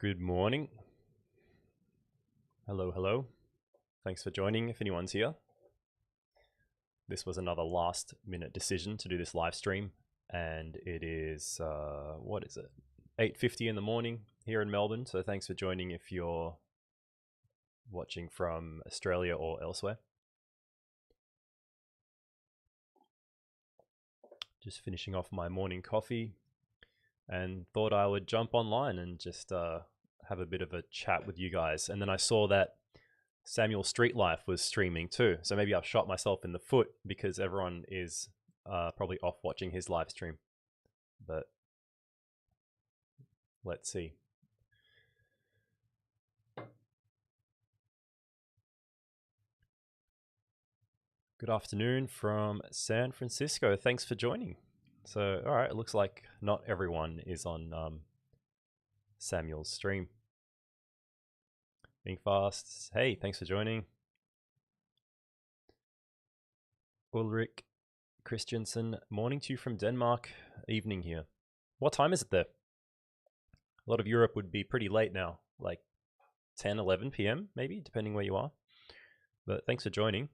Good morning. Hello, hello. Thanks for joining if anyone's here. This was another last minute decision to do this live stream, and it is, what is it? 8:50 in the morning here in Melbourne, so thanks for joining if you're watching from Australia or elsewhere. Just finishing off my morning coffee and thought I would jump online and just have a bit of a chat with you guys. And then I saw that Samuel Streetlife was streaming too. So maybe I've shot myself in the foot because everyone is probably off watching his live stream. But let's see. Good afternoon from San Francisco. Thanks for joining. So, all right, it looks like not everyone is on Samuel's stream. Being fast. Hey, thanks for joining. Ulrich Christiansen, morning to you from Denmark, evening here. What time is it there? A lot of Europe would be pretty late now, like 10, 11 p.m. maybe, depending where you are. But thanks for joining.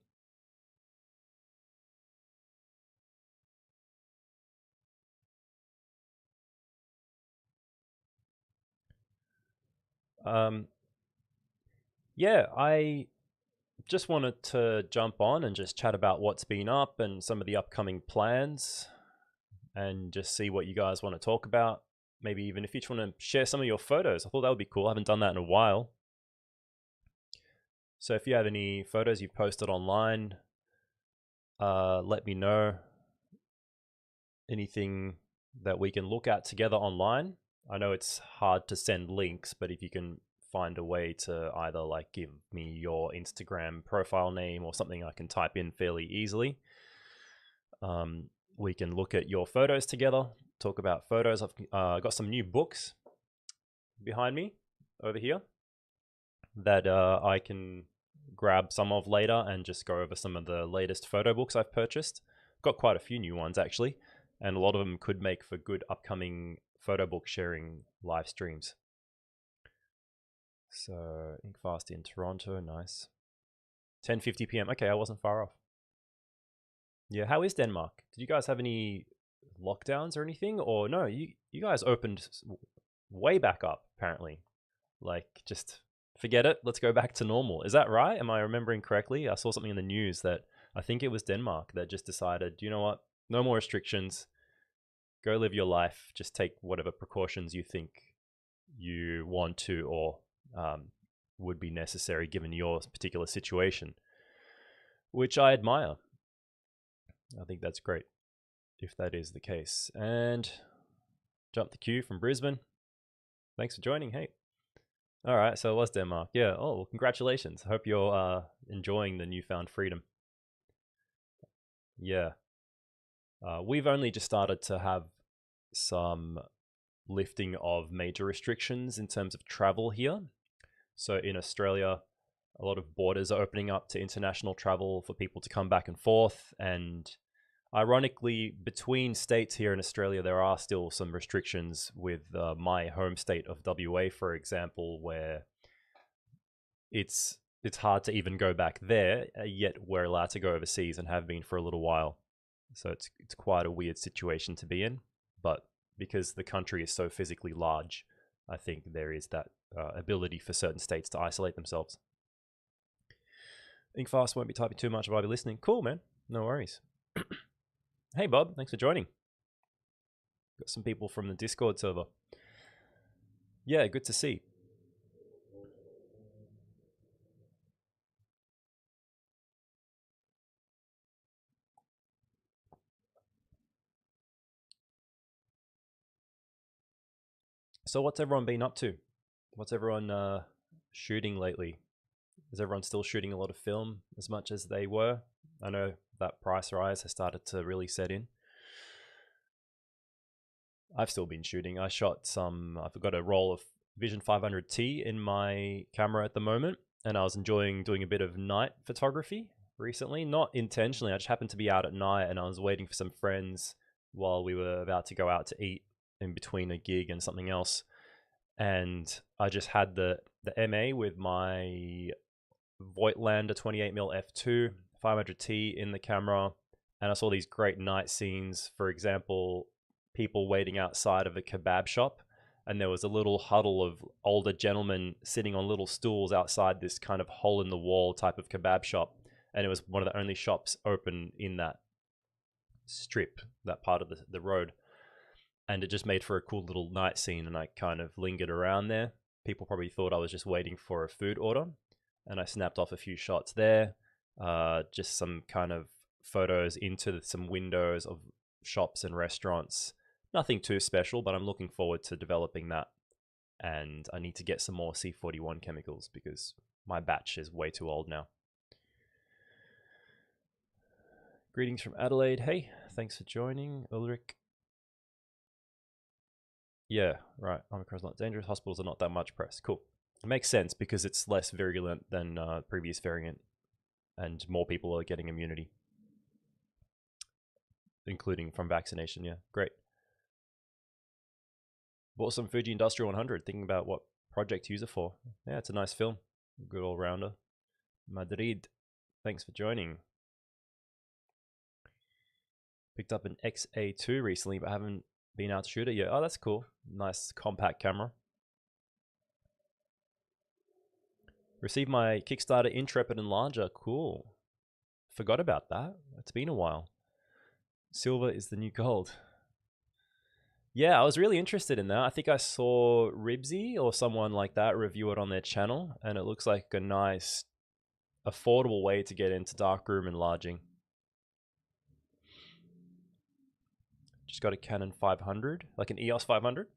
Yeah, I just wanted to jump on and just chat about what's been up and some of the upcoming plans and just see what you guys want to talk about. Maybe even if you just want to share some of your photos. I thought that would be cool. I haven't done that in a while. So if you have any photos you've posted online, let me know. Anything that we can look at together online. I know it's hard to send links, but if you can find a way to either like give me your Instagram profile name or something I can type in fairly easily, we can look at your photos together, talk about photos. I've got some new books behind me over here that I can grab some of later and just go over some of the latest photo books I've purchased. Got quite a few new ones actually, and a lot of them could make for good upcoming photo book sharing live streams. So Inkfast in Toronto, nice. 10:50 p.m. Okay, I wasn't far off. Yeah, how is Denmark? Did you guys have any lockdowns or anything? Or no, you guys opened way back up apparently. Like just forget it, let's go back to normal. Is that right? Am I remembering correctly? I saw something in the news that I think it was Denmark that just decided, you know what? No more restrictions. Go live your life. Just take whatever precautions you think you want to or would be necessary given your particular situation, which I admire. I think that's great if that is the case. And jump the queue from Brisbane. Thanks for joining. Hey. All right, so it was Denmark. Yeah. Oh, well, congratulations. I hope you're enjoying the newfound freedom. Yeah. We've only just started to have some lifting of major restrictions in terms of travel here. So in Australia, a lot of borders are opening up to international travel for people to come back and forth. And ironically, between states here in Australia, there are still some restrictions with my home state of WA, for example, where it's hard to even go back there, yet we're allowed to go overseas and have been for a little while. So it's quite a weird situation to be in. But because the country is so physically large, I think there is that ability for certain states to isolate themselves. Inkfast won't be typing too much if I'll be listening. Cool, man. No worries. Hey, Bob. Thanks for joining. Got some people from the Discord server. Yeah, good to see. So what's everyone been up to? What's everyone shooting lately? Is everyone still shooting a lot of film as much as they were? I know that price rise has started to really set in. I've still been shooting. I've got a roll of Vision 500T in my camera at the moment, and I was enjoying doing a bit of night photography recently. Not intentionally, I just happened to be out at night and I was waiting for some friends while we were about to go out to eat in between a gig and something else. and I just had the MA with my Voigtlander 28mm f2 500T in the camera, and I saw these great night scenes. For example, people waiting outside of a kebab shop, and there was a little huddle of older gentlemen sitting on little stools outside this kind of hole in the wall type of kebab shop, and it was one of the only shops open in that strip, that part of the road, and it just made for a cool little night scene. And I kind of lingered around there. People probably thought I was just waiting for a food order, and I snapped off a few shots there, just some kind of photos into some windows of shops and restaurants. Nothing too special, but I'm looking forward to developing that. And I need to get some more C41 chemicals because my batch is way too old now. Greetings from Adelaide. Hey, thanks for joining, Ulrich. Yeah, right. Omicron's not dangerous. Hospitals are not that much press. Cool. It makes sense because it's less virulent than previous variant, and more people are getting immunity, including from vaccination. Yeah, great. Bought some Fuji Industrial 100, thinking about what project to use it for. Yeah, it's a nice film. Good all-rounder. Madrid, thanks for joining. Picked up an XA2 recently, but haven't been out to shoot it yet. Oh, that's cool. Nice compact camera. Received my Kickstarter Intrepid Enlarger. Cool. Forgot about that. It's been a while. Silver is the new gold. Yeah, I was really interested in that. I think I saw Ribsy or someone like that review it on their channel, and it looks like a nice, affordable way to get into darkroom enlarging. Just got a Canon 500, like an EOS 500,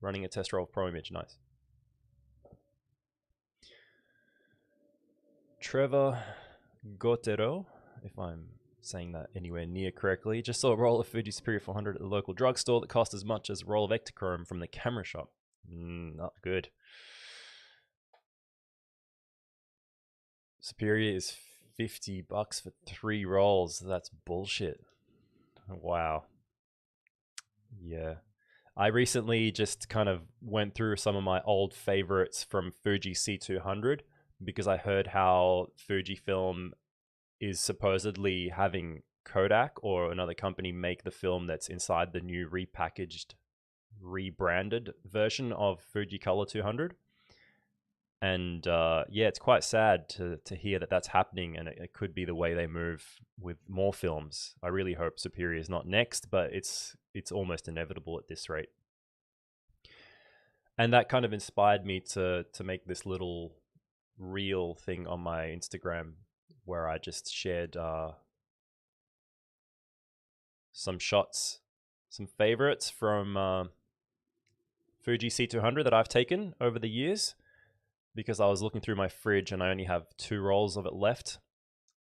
running a test roll of Pro Image. Nice. Trevor Gotero, if I'm saying that anywhere near correctly, just saw a roll of Fuji Superior 400 at the local drugstore that cost as much as a roll of Ektachrome from the camera shop. Not good. Superior is $50 for 3 rolls. That's bullshit. Wow. Yeah. I recently just kind of went through some of my old favorites from Fuji C200 because I heard how Fujifilm is supposedly having Kodak or another company make the film that's inside the new repackaged, rebranded version of Fuji Color 200. And yeah, it's quite sad to hear that that's happening, and it could be the way they move with more films. I really hope Superior is not next, but it's almost inevitable at this rate. And that kind of inspired me to make this little reel thing on my Instagram where I just shared some shots, some favorites from Fuji C200 that I've taken over the years, because I was looking through my fridge and I only have 2 rolls of it left.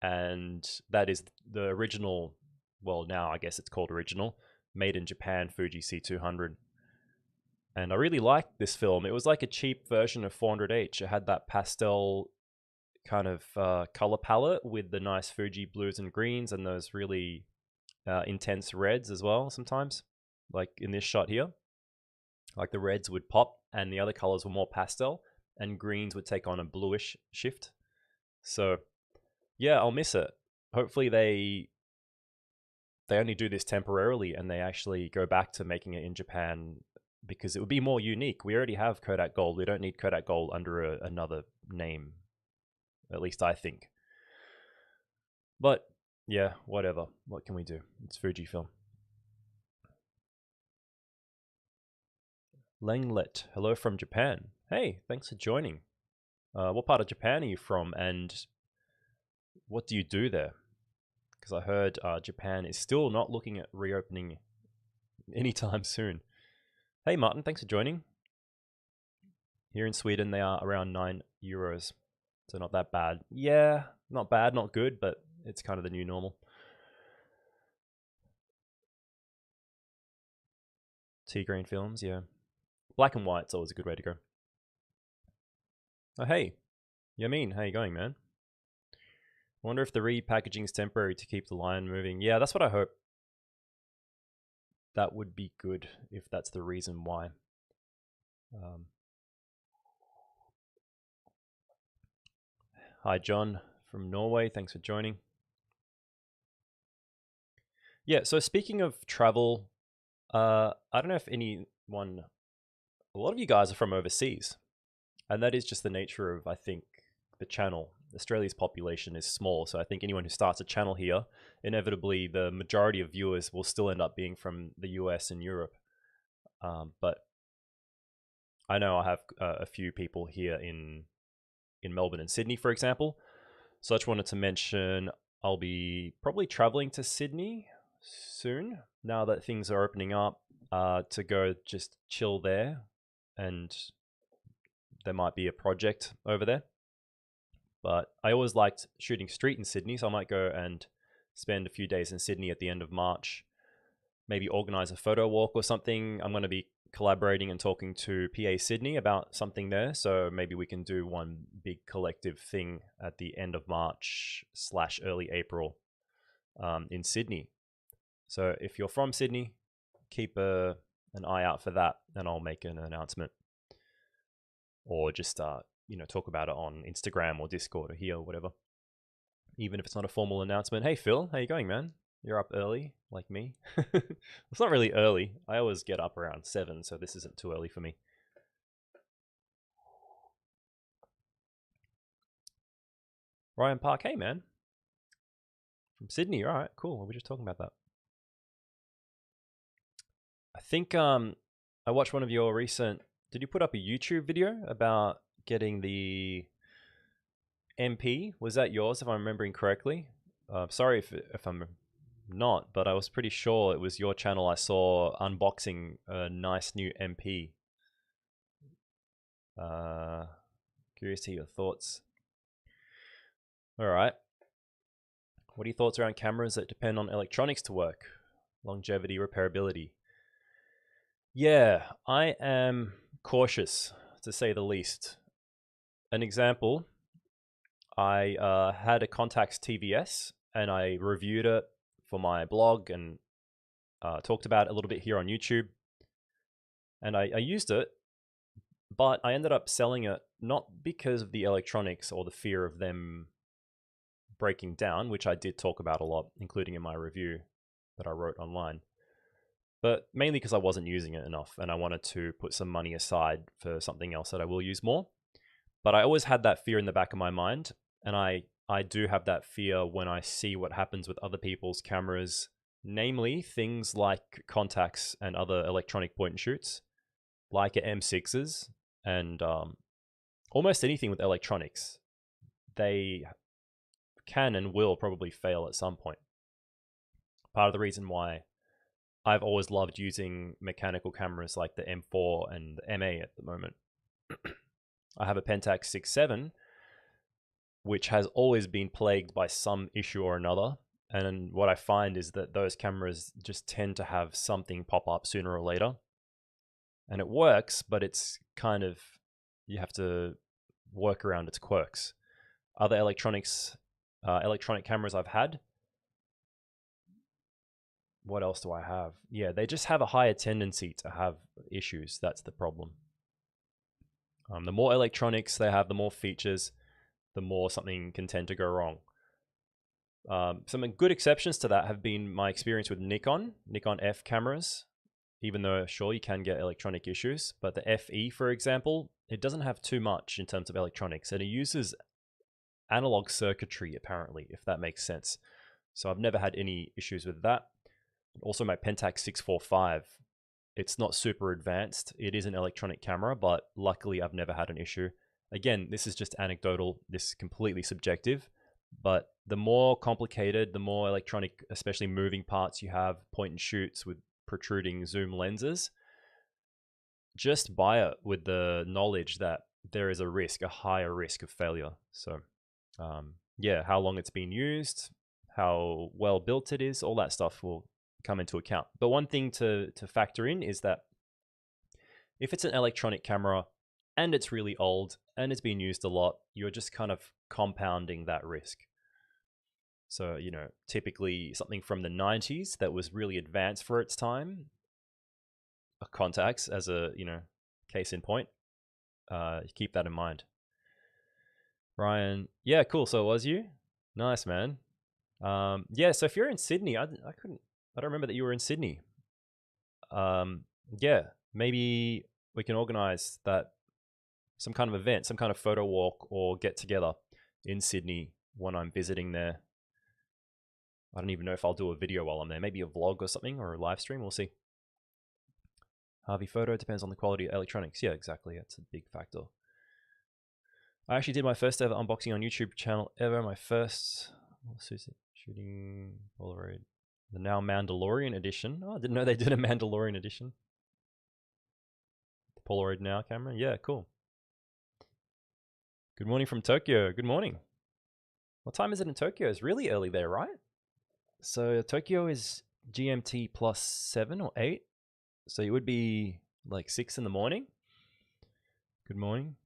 And that is the original, well, now I guess it's called original, made in Japan Fuji C200. And I really liked this film. It was like a cheap version of 400H. It had that pastel kind of color palette with the nice Fuji blues and greens and those really intense reds as well sometimes. Like in this shot here, like the reds would pop and the other colors were more pastel, and greens would take on a bluish shift. So yeah, I'll miss it. Hopefully they only do this temporarily and they actually go back to making it in Japan, because it would be more unique. We already have Kodak Gold. We don't need Kodak Gold under another name. At least I think. But yeah, whatever. What can we do? It's Fujifilm. Langlet, hello from Japan. Hey, thanks for joining. What part of Japan are you from, and what do you do there? Because I heard Japan is still not looking at reopening anytime soon. Hey Martin, thanks for joining. Here in Sweden, they are around €9, so not that bad. Yeah, not bad, not good, but it's kind of the new normal. Tea green films, yeah. Black and white's always a good way to go. Oh, hey. Yamin, how you going, man? I wonder if the repackaging is temporary to keep the line moving. Yeah, that's what I hope. That would be good if that's the reason why. Hi, John from Norway. Thanks for joining. Yeah, so speaking of travel, I don't know if anyone, a lot of you guys are from overseas, and that is just the nature of, I think, the channel. Australia's population is small, so I think anyone who starts a channel here, inevitably the majority of viewers will still end up being from the US and Europe. But I know I have a few people here in Melbourne and Sydney, for example. So I just wanted to mention I'll be probably traveling to Sydney soon now that things are opening up, to go just chill there, and there might be a project over there. But I always liked shooting street in Sydney, so I might go and spend a few days in Sydney at the end of March, maybe organize a photo walk or something. I'm going to be collaborating and talking to PA Sydney about something there, so maybe we can do one big collective thing at the end of March / early April, in Sydney. So if you're from Sydney, keep an eye out for that, and I'll make an announcement, or just talk about it on Instagram or Discord or here or whatever. Even if it's not a formal announcement. Hey Phil, how you going, man? You're up early, like me. It's not really early. I always get up around 7, so this isn't too early for me. Ryan Park, hey man. From Sydney, all right, cool. We were just talking about that. I think I watched one of your recent. Did you put up a YouTube video about getting the MP? Was that yours, if I'm remembering correctly? Sorry if I'm not, but I was pretty sure it was your channel I saw unboxing a nice new MP. Curious to hear your thoughts. All right. What are your thoughts around cameras that depend on electronics to work? Longevity, repairability. Yeah, I am cautious, to say the least. An example, I had a Contax TVS and I reviewed it for my blog and talked about it a little bit here on YouTube. And I used it, but I ended up selling it not because of the electronics or the fear of them breaking down, which I did talk about a lot, including in my review that I wrote online, but mainly because I wasn't using it enough and I wanted to put some money aside for something else that I will use more. But I always had that fear in the back of my mind, and I do have that fear when I see what happens with other people's cameras, namely things like Contax and other electronic point and shoots, like M6s and almost anything with electronics. They can and will probably fail at some point. Part of the reason why I've always loved using mechanical cameras like the M4 and the MA at the moment. I have a Pentax 6.7, which has always been plagued by some issue or another. And what I find is that those cameras just tend to have something pop up sooner or later. And it works, but it's kind of, you have to work around its quirks. Other electronic cameras I've had, what else do I have? Yeah, they just have a higher tendency to have issues. That's the problem. The more electronics they have, the more features, the more something can tend to go wrong. Some good exceptions to that have been my experience with Nikon F cameras, even though sure you can get electronic issues, but the FE, for example, it doesn't have too much in terms of electronics, and it uses analog circuitry apparently, if that makes sense. So I've never had any issues with that. Also my Pentax 645, it's not super advanced. It is an electronic camera, but luckily I've never had an issue. Again, this is just anecdotal. This is completely subjective, but the more complicated, the more electronic, especially moving parts you have, point and shoots with protruding zoom lenses, just buy it with the knowledge that there is a higher risk of failure. So yeah, how long it's been used, how well built it is, all that stuff will come into account. But one thing to factor in is that if it's an electronic camera and it's really old and it's been used a lot, you're just kind of compounding that risk. So, typically something from the 90s that was really advanced for its time, a Contax as a, case in point. Keep that in mind. Ryan, yeah, cool. So it was you? Nice, man. Yeah, so if you're in Sydney, I don't remember that you were in Sydney. Yeah, maybe we can organize that, some kind of event, some kind of photo walk or get together in Sydney when I'm visiting there. I don't even know if I'll do a video while I'm there, maybe a vlog or something, or a live stream, we'll see. Harvey, photo depends on the quality of electronics. Yeah, exactly, that's a big factor. I actually did my first ever unboxing on YouTube channel ever. My first shooting Polaroid. The now Mandalorian edition. Oh, I didn't know they did a Mandalorian edition. The Polaroid Now camera. Yeah, cool. Good morning from Tokyo. Good morning. What time is it in Tokyo? It's really early there, right? So Tokyo is GMT plus 7 or 8. So it would be like 6 in the morning. Good morning.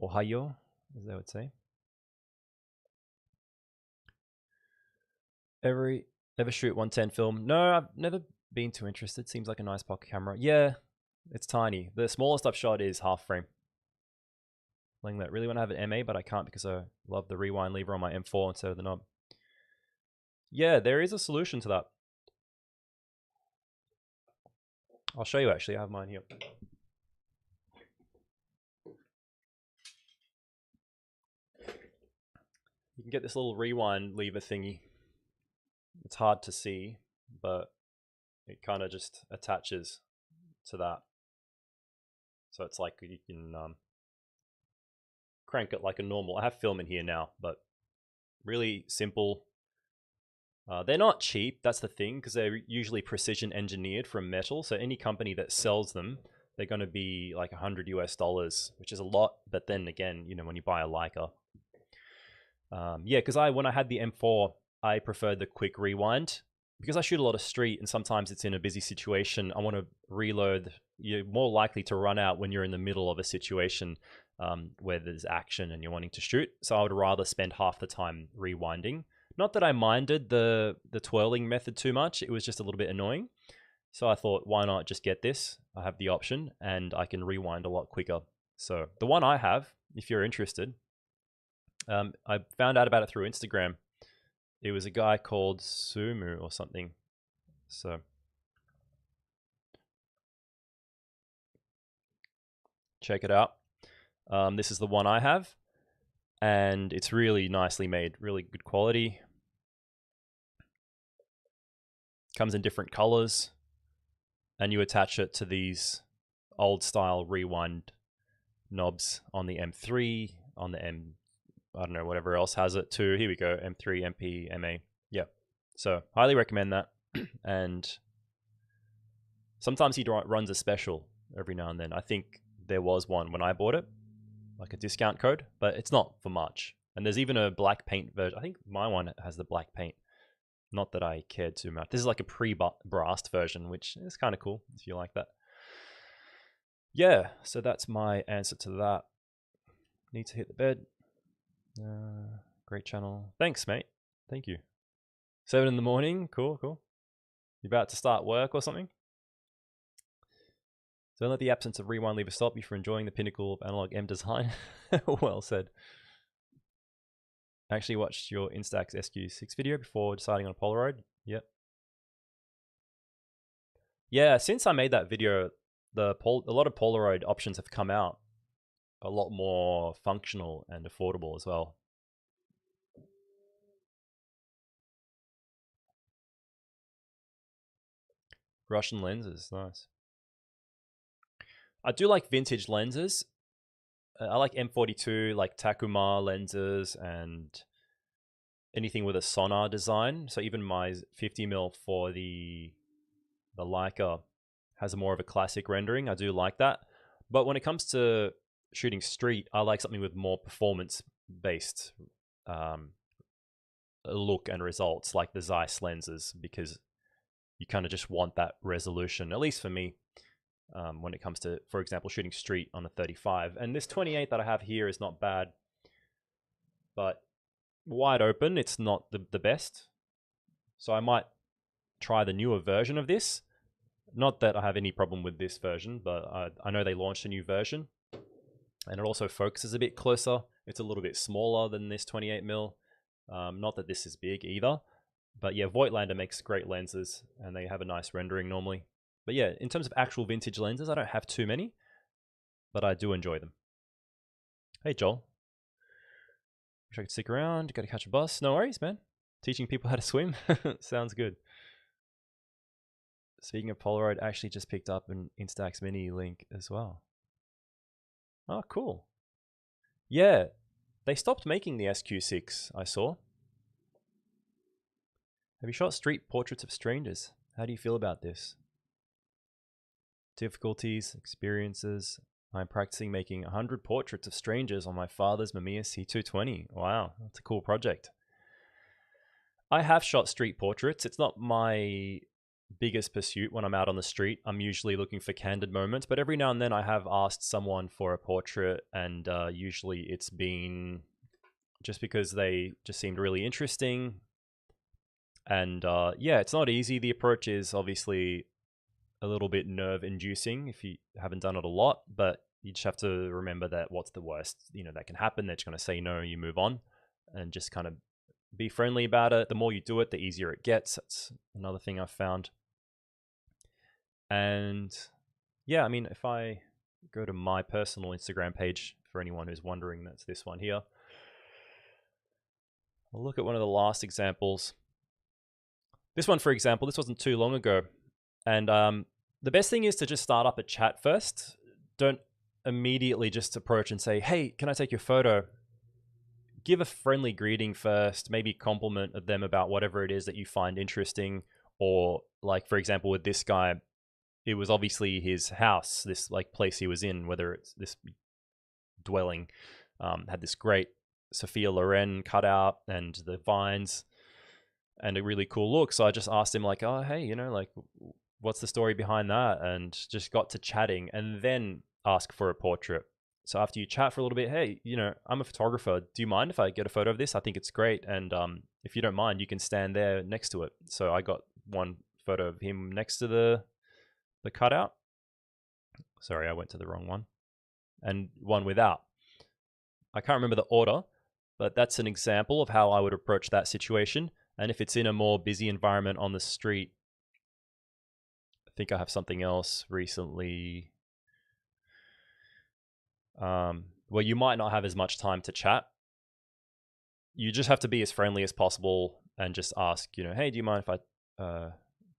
Ohayo, as they would say. Ever shoot 110 film? No, I've never been too interested. Seems like a nice pocket camera. Yeah, it's tiny. The smallest I've shot is half frame. Playing that. Really want to have an MA, but I can't because I love the rewind lever on my M4 instead of the knob. Yeah, there is a solution to that. I'll show you actually. I have mine here. You can get this little rewind lever thingy. It's hard to see, but it kind of just attaches to that. So it's like you can crank it like a normal. I have film in here now, but really simple. They're not cheap, that's the thing, because they're usually precision engineered from metal. So any company that sells them, they're going to be like $100 US, which is a lot. But then again, you know, when you buy a Leica, yeah, because when I had the M4, I preferred the quick rewind because I shoot a lot of street, and sometimes it's in a busy situation. I want to reload. You're more likely to run out when you're in the middle of a situation where there's action and you're wanting to shoot. So I would rather spend half the time rewinding. Not that I minded the twirling method too much. It was just a little bit annoying. So I thought, why not just get this? I have the option and I can rewind a lot quicker. So the one I have, if you're interested, I found out about it through Instagram. It was a guy called Sumu or something. So check it out. This is the one I have, and it's really nicely made, really good quality. Comes in different colors, and you attach it to these old style rewind knobs on the M3, on the M, I don't know, whatever else has it too. Here we go, M3, MP, MA. Yeah, so highly recommend that. And sometimes he runs a special every now and then. I think there was one when I bought it, like a discount code, but it's not for much. And there's even a black paint version. I think my one has the black paint. Not that I cared too much. This is like a pre-brassed version, which is kind of cool if you like that. Yeah, so that's my answer to that. Need to hit the bed. Great channel. Thanks, mate. Thank you. 7 in the morning. Cool, cool. You about to start work or something? Don't let the absence of rewind lever stop you from enjoying the pinnacle of analog M design. Well said. I actually watched your Instax SQ6 video before deciding on a Polaroid. Yep. Yeah, since I made that video, a lot of Polaroid options have come out. A lot more functional and affordable as well. Russian lenses, nice. I do like vintage lenses. I like M42, like Takuma lenses, and anything with a sonar design. So even my 50mm for the Leica has a more of a classic rendering. I do like that. But when it comes to shooting street, I like something with more performance-based look and results, like the Zeiss lenses, because you kind of just want that resolution, at least for me, when it comes to, for example, shooting street on a 35. And this 28 that I have here is not bad, but wide open, it's not the best. So I might try the newer version of this, Not that I have any problem with this version, but I know they launched a new version, and it also focuses a bit closer. It's a little bit smaller than this 28mm. Not that this is big either, but yeah, Voigtlander makes great lenses, and they have a nice rendering normally. But yeah, in terms of actual vintage lenses, I don't have too many, but I do enjoy them. Hey, Joel. Wish I could stick around. Got to catch a bus. No worries, man. Teaching people how to swim. Sounds good. Speaking of Polaroid, I actually just picked up an Instax Mini link as well. Oh, cool. Yeah, they stopped making the SQ6, I saw. Have you shot street portraits of strangers? How do you feel about this? Difficulties, experiences. I'm practicing making 100 portraits of strangers on my father's Mamiya C220. Wow, that's a cool project. I have shot street portraits. It's not my biggest pursuit when I'm out on the street. I'm usually looking for candid moments, but every now and then I have asked someone for a portrait, and usually it's been just because they just seemed really interesting. And yeah, it's not easy. The approach is obviously a little bit nerve inducing if you haven't done it a lot, but you just have to remember that what's the worst, that can happen. They're just going to say no, you move on, and just kind of be friendly about it. The more you do it, the easier it gets. That's another thing I've found. And yeah, I mean, if I go to my personal Instagram page, for anyone who's wondering, that's this one here. I'll look at one of the last examples. This one, for example, this wasn't too long ago. And the best thing is to just start up a chat first. Don't immediately just approach and say, hey, can I take your photo? Give a friendly greeting first, maybe compliment them about whatever it is that you find interesting. Or like, for example, with this guy, it was obviously his house, this like place he was in, whether it's this dwelling, had this great Sophia Loren cutout and the vines and a really cool look. So I just asked him like, oh, hey, like, what's the story behind that? And just got to chatting, and then ask for a portrait. So after you chat for a little bit, hey, I'm a photographer. Do you mind if I get a photo of this? I think it's great. And if you don't mind, you can stand there next to it. So I got one photo of him next to the cutout. Sorry, I went to the wrong one. And one without. I can't remember the order, but that's an example of how I would approach that situation. And if it's in a more busy environment on the street, I think I have something else recently. Well, you might not have as much time to chat. You just have to be as friendly as possible and just ask, hey, do you mind if I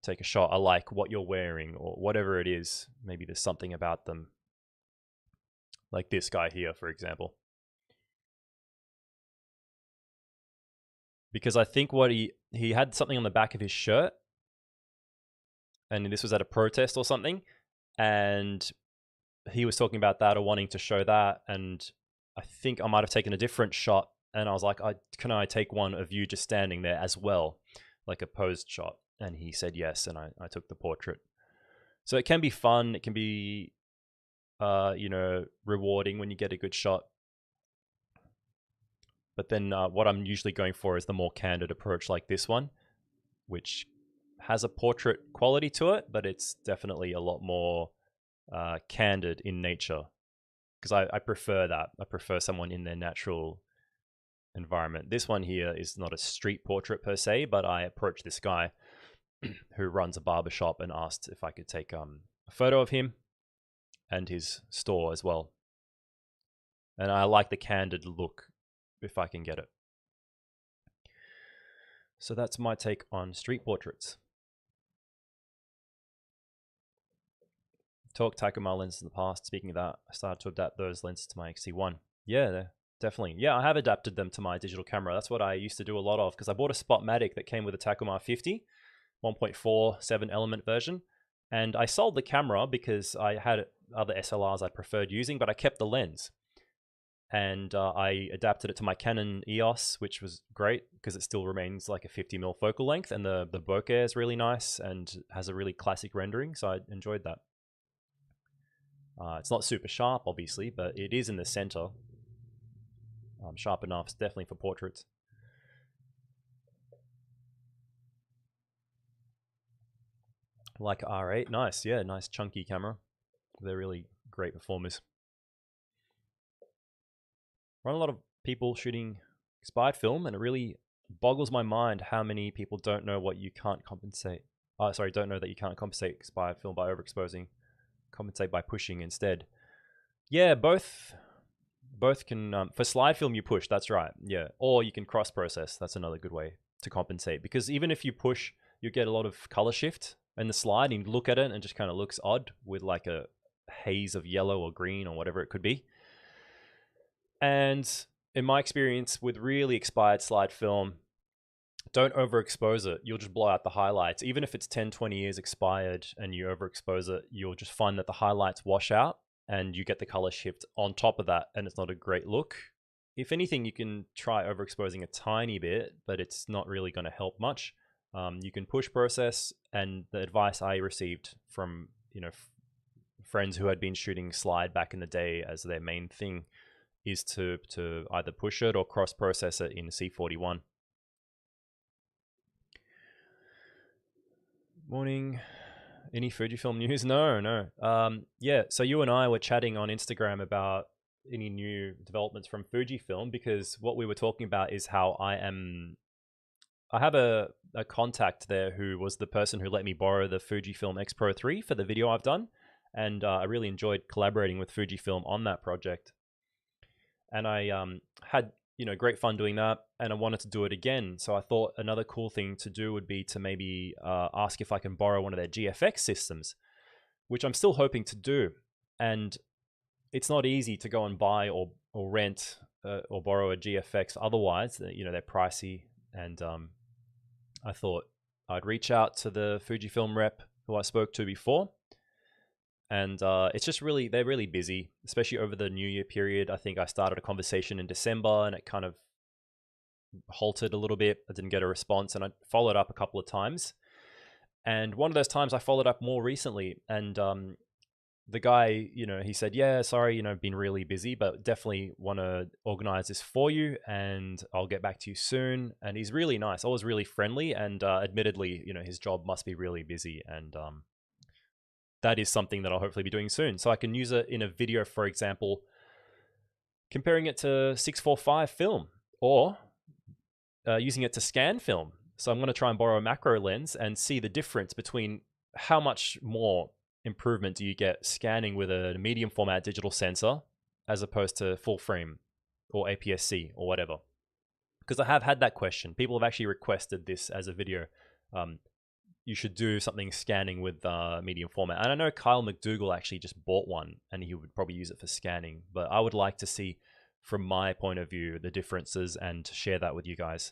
take a shot? I like what you're wearing, or whatever it is. Maybe there's something about them. Like this guy here, for example. Because I think what he had something on the back of his shirt, and this was at a protest or something, and he was talking about that or wanting to show that, and I think I might have taken a different shot, and I was like, can I take one of you just standing there as well, like a posed shot? And he said yes, and I took the portrait. So it can be fun, it can be rewarding when you get a good shot. But then what I'm usually going for is the more candid approach like this one, which has a portrait quality to it, but it's definitely a lot more candid in nature, because I prefer that. I prefer someone in their natural environment. This one here is not a street portrait per se, but I approached this guy who runs a barbershop and asked if I could take a photo of him and his store as well. And I like the candid look if I can get it. So that's my take on street portraits. Talked Takuma lenses in the past. Speaking of that, I started to adapt those lenses to my XT1. Yeah, definitely. Yeah, I have adapted them to my digital camera. That's what I used to do a lot of, because I bought a Spotmatic that came with a Takuma 50, 1.4 7 element version. And I sold the camera because I had other SLRs I preferred using, but I kept the lens. And I adapted it to my Canon EOS, which was great because it still remains like a 50mm focal length, and the bokeh is really nice and has a really classic rendering, so I enjoyed that. It's not super sharp, obviously, but it is in the center. Sharp enough, definitely for portraits. Like R8, nice, yeah, nice chunky camera. They're really great performers. Run a lot of people shooting expired film, and it really boggles my mind how many people don't know what you can't compensate. Don't know that you can't compensate expired film by overexposing. Compensate by pushing instead. Yeah, both can. For slide film, you push. That's right. Yeah, or you can cross process. That's another good way to compensate, because even if you push, you get a lot of color shift in the slide, and you look at it and it just kind of looks odd with like a haze of yellow or green or whatever it could be. And in my experience with really expired slide film, don't overexpose it. You'll just blow out the highlights. Even if it's 10, 20 years expired and you overexpose it, you'll just find that the highlights wash out and you get the color shift on top of that, and it's not a great look. If anything, you can try overexposing a tiny bit, but it's not really going to help much. You can push process, and the advice I received from friends who had been shooting slide back in the day as their main thing is to either push it or cross process it in C41. Morning. Any Fujifilm news? No. Yeah, so you and I were chatting on Instagram about any new developments from Fujifilm, because what we were talking about is how I have a contact there who was the person who let me borrow the Fujifilm X Pro 3 for the video I've done, and I really enjoyed collaborating with Fujifilm on that project. And I had great fun doing that, and I wanted to do it again. So I thought another cool thing to do would be to maybe ask if I can borrow one of their GFX systems, which I'm still hoping to do. And it's not easy to go and buy or rent or borrow a GFX otherwise. They're pricey. And I thought I'd reach out to the Fujifilm rep who I spoke to before. And it's just they're really busy, especially over the New Year period. I think I started a conversation in December and it kind of halted a little bit. I didn't get a response, and I followed up a couple of times. And one of those times I followed up more recently, and the guy, he said, yeah, sorry, been really busy, but definitely want to organize this for you, and I'll get back to you soon. And he's really nice. I was really friendly, and admittedly, his job must be really busy, and that is something that I'll hopefully be doing soon. So I can use it in a video, for example, comparing it to 645 film, or using it to scan film. So I'm going to try and borrow a macro lens and see the difference between how much more improvement do you get scanning with a medium format digital sensor as opposed to full frame or APS-C or whatever. Because I have had that question. People have actually requested this as a video. You should do something scanning with medium format. And I know Kyle McDougall actually just bought one, and he would probably use it for scanning. But I would like to see, from my point of view, the differences and share that with you guys.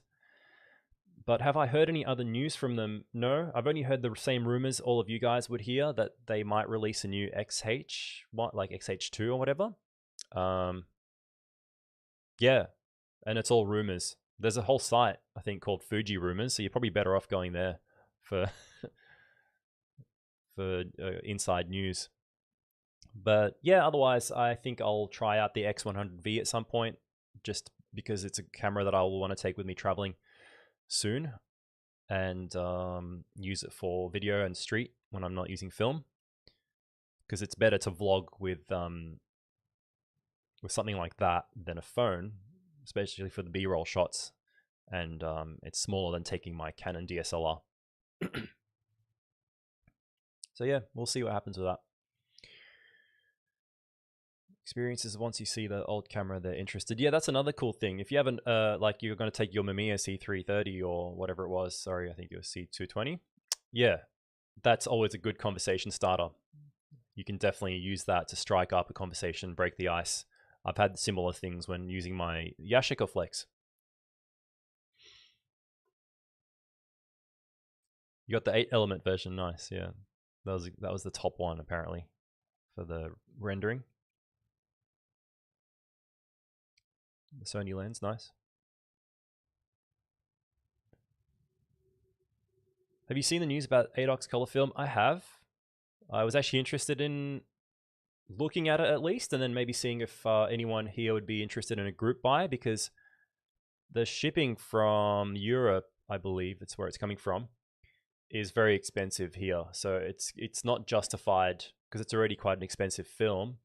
But have I heard any other news from them? No, I've only heard the same rumors all of you guys would hear, that they might release a new XH, like XH2 or whatever. Yeah, and it's all rumors. There's a whole site, I think, called Fuji Rumors, so you're probably better off going there for inside news. But yeah, otherwise, I think I'll try out the X100V at some point, just because it's a camera that I will want to take with me traveling soon, and use it for video and street when I'm not using film, because it's better to vlog with something like that than a phone, especially for the B-roll shots, and it's smaller than taking my Canon DSLR. So yeah, we'll see what happens with that. Experiences once you see the old camera, they're interested. Yeah, that's another cool thing. If you haven't, like, you're going to take your Mamiya C330 or whatever it was, sorry, I think it was C220. Yeah, that's always a good conversation starter. You can definitely use that to strike up a conversation, break the ice. I've had similar things when using my Yashica Flex. You got the 8-element version, nice, yeah. That was the top one, apparently, for the rendering. The Sony lens, nice. Have you seen the news about ADOX color film? I have. I was actually interested in looking at it at least, and then maybe seeing if anyone here would be interested in a group buy, because the shipping from Europe, I believe it's where it's coming from, is very expensive here, so it's not justified because it's already quite an expensive film.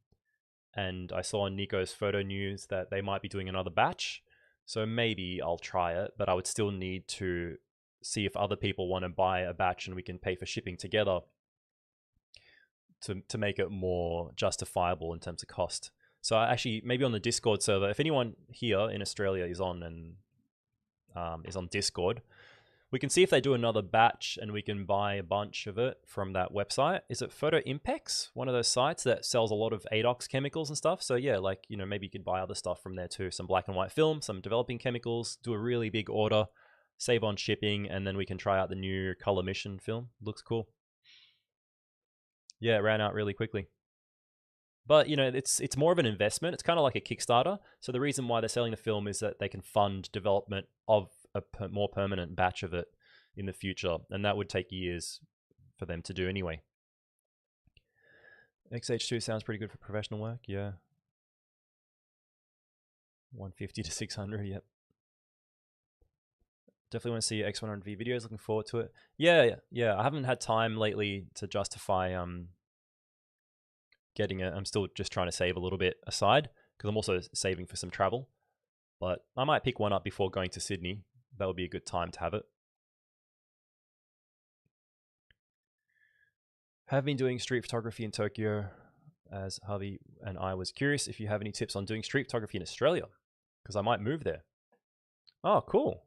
And I saw on Nico's photo news that they might be doing another batch, so maybe I'll try it, but I would still need to see if other people want to buy a batch and we can pay for shipping together to make it more justifiable in terms of cost. So actually, maybe on the Discord server, if anyone here in Australia is on and is on Discord, we can see if they do another batch and we can buy a bunch of it from that website. Is it Photo Impex? One of those sites that sells a lot of ADOX chemicals and stuff. So yeah, like, you know, maybe you could buy other stuff from there too. Some black and white film, some developing chemicals, do a really big order, save on shipping, and then we can try out the new Color Mission film. Looks cool. Yeah, it ran out really quickly. But, you know, it's more of an investment. It's kind of like a Kickstarter. So the reason why they're selling the film is that they can fund development of a more permanent batch of it in the future. And that would take years for them to do anyway. XH2 sounds pretty good for professional work. Yeah. 150 to 600, yep. Definitely want to see X100V videos. Looking forward to it. Yeah. I haven't had time lately to justify getting it. I'm still just trying to save a little bit aside because I'm also saving for some travel. But I might pick one up before going to Sydney. That would be a good time to have it. Have been doing street photography in Tokyo, as Harvey and I was curious if you have any tips on doing street photography in Australia, because I might move there. Oh, cool.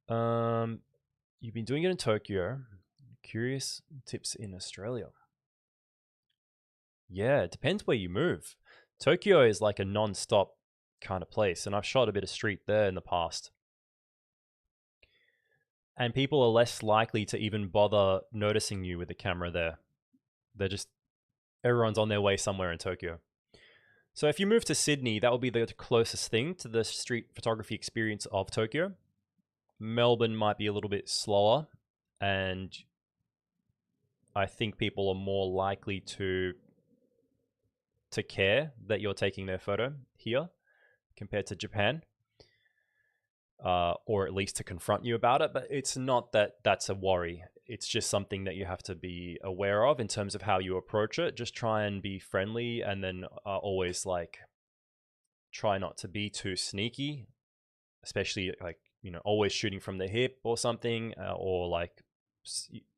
You've been doing it in Tokyo. Curious tips in Australia. Yeah, it depends where you move. Tokyo is like a non-stop kind of place, and I've shot a bit of street there in the past. And people are less likely to even bother noticing you with the camera there. They're just, everyone's on their way somewhere in Tokyo. So if you move to Sydney, that will be the closest thing to the street photography experience of Tokyo. Melbourne might be a little bit slower, and I think people are more likely to care that you're taking their photo here compared to Japan, or at least to confront you about it. But it's not that that's a worry. It's just something that you have to be aware of in terms of how you approach it. Just try and be friendly, and then always like try not to be too sneaky, especially like, you know, always shooting from the hip or something, or like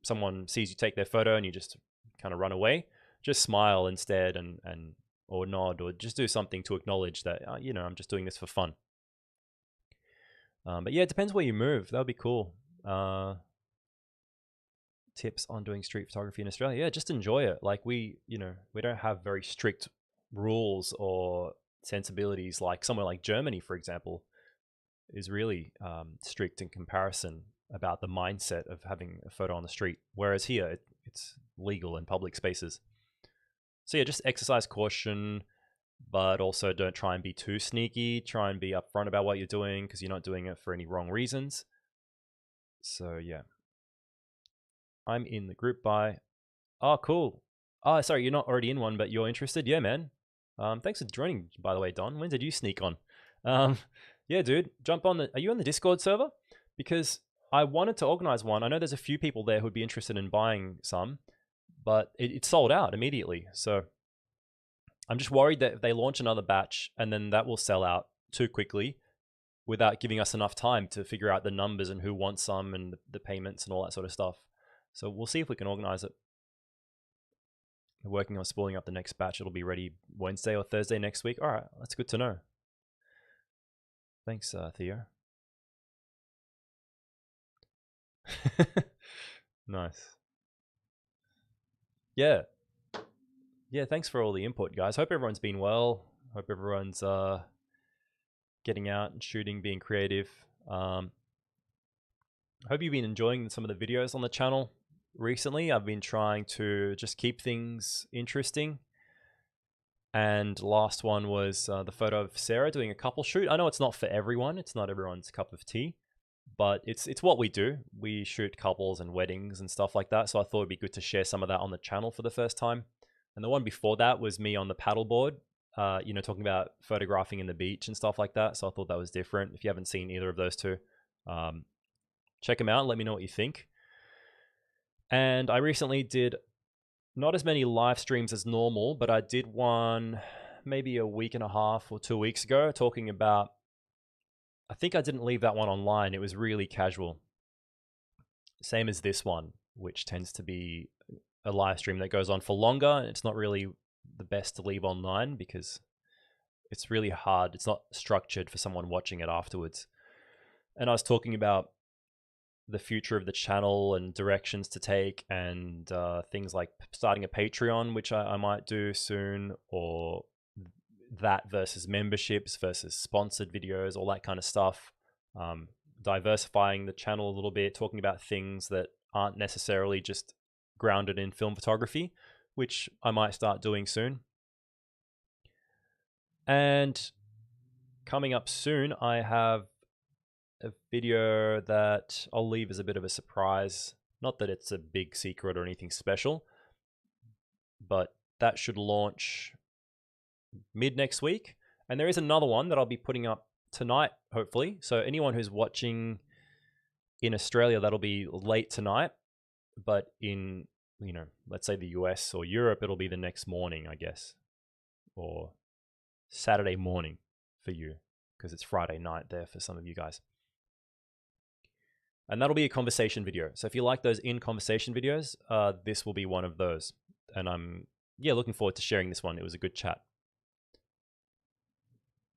someone sees you take their photo and you just kind of run away. Just smile instead, and or nod, or just do something to acknowledge that, you know, I'm just doing this for fun. But yeah, it depends where you move. That would be cool. Tips on doing street photography in Australia. Yeah, just enjoy it. Like we don't have very strict rules or sensibilities like somewhere like Germany, for example, is really strict in comparison about the mindset of having a photo on the street. Whereas here, it's legal in public spaces. So yeah, just exercise caution, but also don't try and be too sneaky. Try and be upfront about what you're doing, because you're not doing it for any wrong reasons. So yeah. I'm in the group buy. Oh, cool. Oh, sorry, you're not already in one, but you're interested? Yeah, man. Thanks for joining, by the way, Don. When did you sneak on? Yeah, dude, jump on the... Are you on the Discord server? Because I wanted to organize one. I know there's a few people there who'd be interested in buying some, but it sold out immediately. So I'm just worried that if they launch another batch and then that will sell out too quickly without giving us enough time to figure out the numbers and who wants some and the payments and all that sort of stuff. So we'll see if we can organize it. We're working on spooling up the next batch. It'll be ready Wednesday or Thursday next week. All right, that's good to know. Thanks, Theo. Nice. Yeah. Yeah, thanks for all the input, guys. Hope everyone's been well. Hope everyone's getting out and shooting, being creative. Hope you've been enjoying some of the videos on the channel recently. I've been trying to just keep things interesting. And last one was the photo of Sarah doing a couple shoot. I know it's not for everyone. It's not everyone's cup of tea, but it's what we do. We shoot couples and weddings and stuff like that. So I thought it'd be good to share some of that on the channel for the first time. And the one before that was me on the paddleboard, you know, talking about photographing in the beach and stuff like that. So I thought that was different. If you haven't seen either of those two, check them out and let me know what you think. And I recently did not as many live streams as normal, but I did one maybe a week and a half or 2 weeks ago talking about, I think I didn't leave that one online. It was really casual. Same as this one, which tends to be a live stream that goes on for longer. It's not really the best to leave online because it's really hard. It's not structured for someone watching it afterwards. And I was talking about the future of the channel and directions to take, and things like starting a Patreon, which I might do soon, or that versus memberships versus sponsored videos, all that kind of stuff. Diversifying the channel a little bit, talking about things that aren't necessarily just grounded in film photography, which I might start doing soon. And coming up soon, I have a video that I'll leave as a bit of a surprise. Not that it's a big secret or anything special, but that should launch mid next week. And there is another one that I'll be putting up tonight, hopefully. So anyone who's watching in Australia, that'll be late tonight. But in, let's say the US or Europe, it'll be the next morning, I guess. Or Saturday morning for you, because it's Friday night there for some of you guys. And that'll be a conversation video. So if you like those in-conversation videos, this will be one of those. And I'm, looking forward to sharing this one. It was a good chat.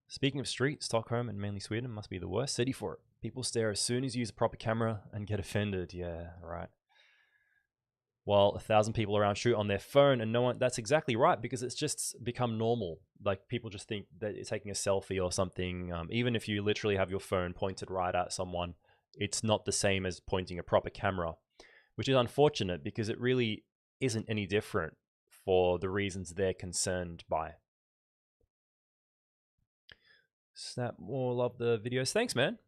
Speaking of street, Stockholm and mainly Sweden must be the worst city for it. People stare as soon as you use a proper camera and get offended. Yeah, right. While 1,000 people around shoot on their phone and no one, that's exactly right, because it's just become normal. Like people just think that you're taking a selfie or something. Even if you literally have your phone pointed right at someone, it's not the same as pointing a proper camera, which is unfortunate because it really isn't any different for the reasons they're concerned by. Snap more, love the videos. Thanks, man.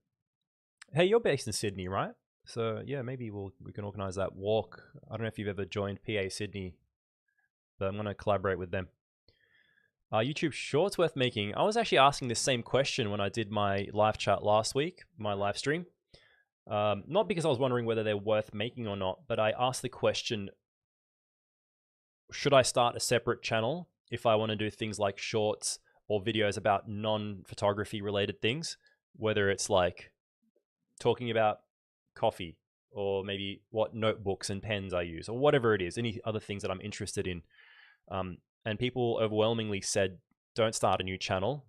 Hey, you're based in Sydney, right? So yeah, maybe we can organize that walk. I don't know if you've ever joined PA Sydney, but I'm going to collaborate with them. YouTube shorts worth making? I was actually asking this same question when I did my live chat last week, my live stream. Not because I was wondering whether they're worth making or not, but I asked the question, should I start a separate channel if I want to do things like shorts or videos about non-photography related things, whether it's like talking about coffee or maybe what notebooks and pens I use or whatever it is, any other things that I'm interested in. And people overwhelmingly said, don't start a new channel.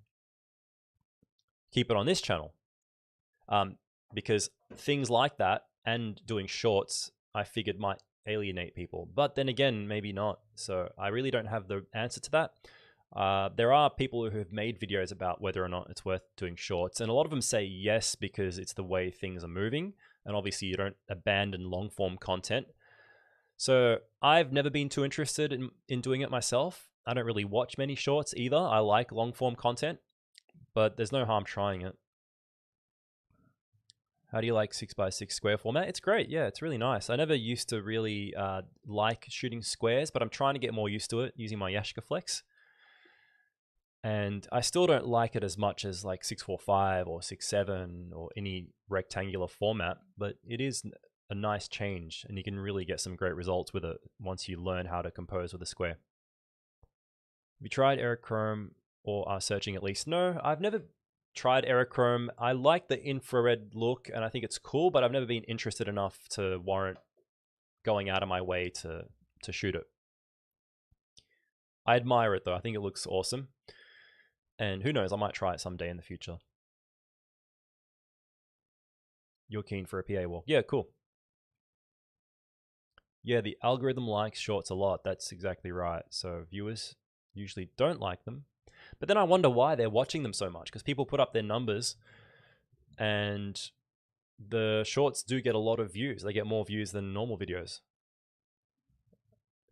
Keep it on this channel. Because things like that and doing shorts, I figured might alienate people. But then again, maybe not. So I really don't have the answer to that. There are people who have made videos about whether or not it's worth doing shorts. And a lot of them say yes, because it's the way things are moving. And obviously you don't abandon long form content. So I've never been too interested in doing it myself. I don't really watch many shorts either. I like long form content, but there's no harm trying it. How do you like 6x6 square format? It's great. Yeah, it's really nice. I never used to really like shooting squares, but I'm trying to get more used to it using my Yashica Flex. And I still don't like it as much as like 645 or 6.7 or any rectangular format, but it is a nice change and you can really get some great results with it once you learn how to compose with a square. Have you tried Aerochrome or are searching at least? No, I've never tried Aerochrome. I like the infrared look and I think it's cool, but I've never been interested enough to warrant going out of my way to shoot it. I admire it though. I think it looks awesome. And who knows, I might try it someday in the future. You're keen for a PA walk. Yeah, cool. Yeah, the algorithm likes shorts a lot. That's exactly right. So viewers usually don't like them. But then I wonder why they're watching them so much, because people put up their numbers and the shorts do get a lot of views. They get more views than normal videos.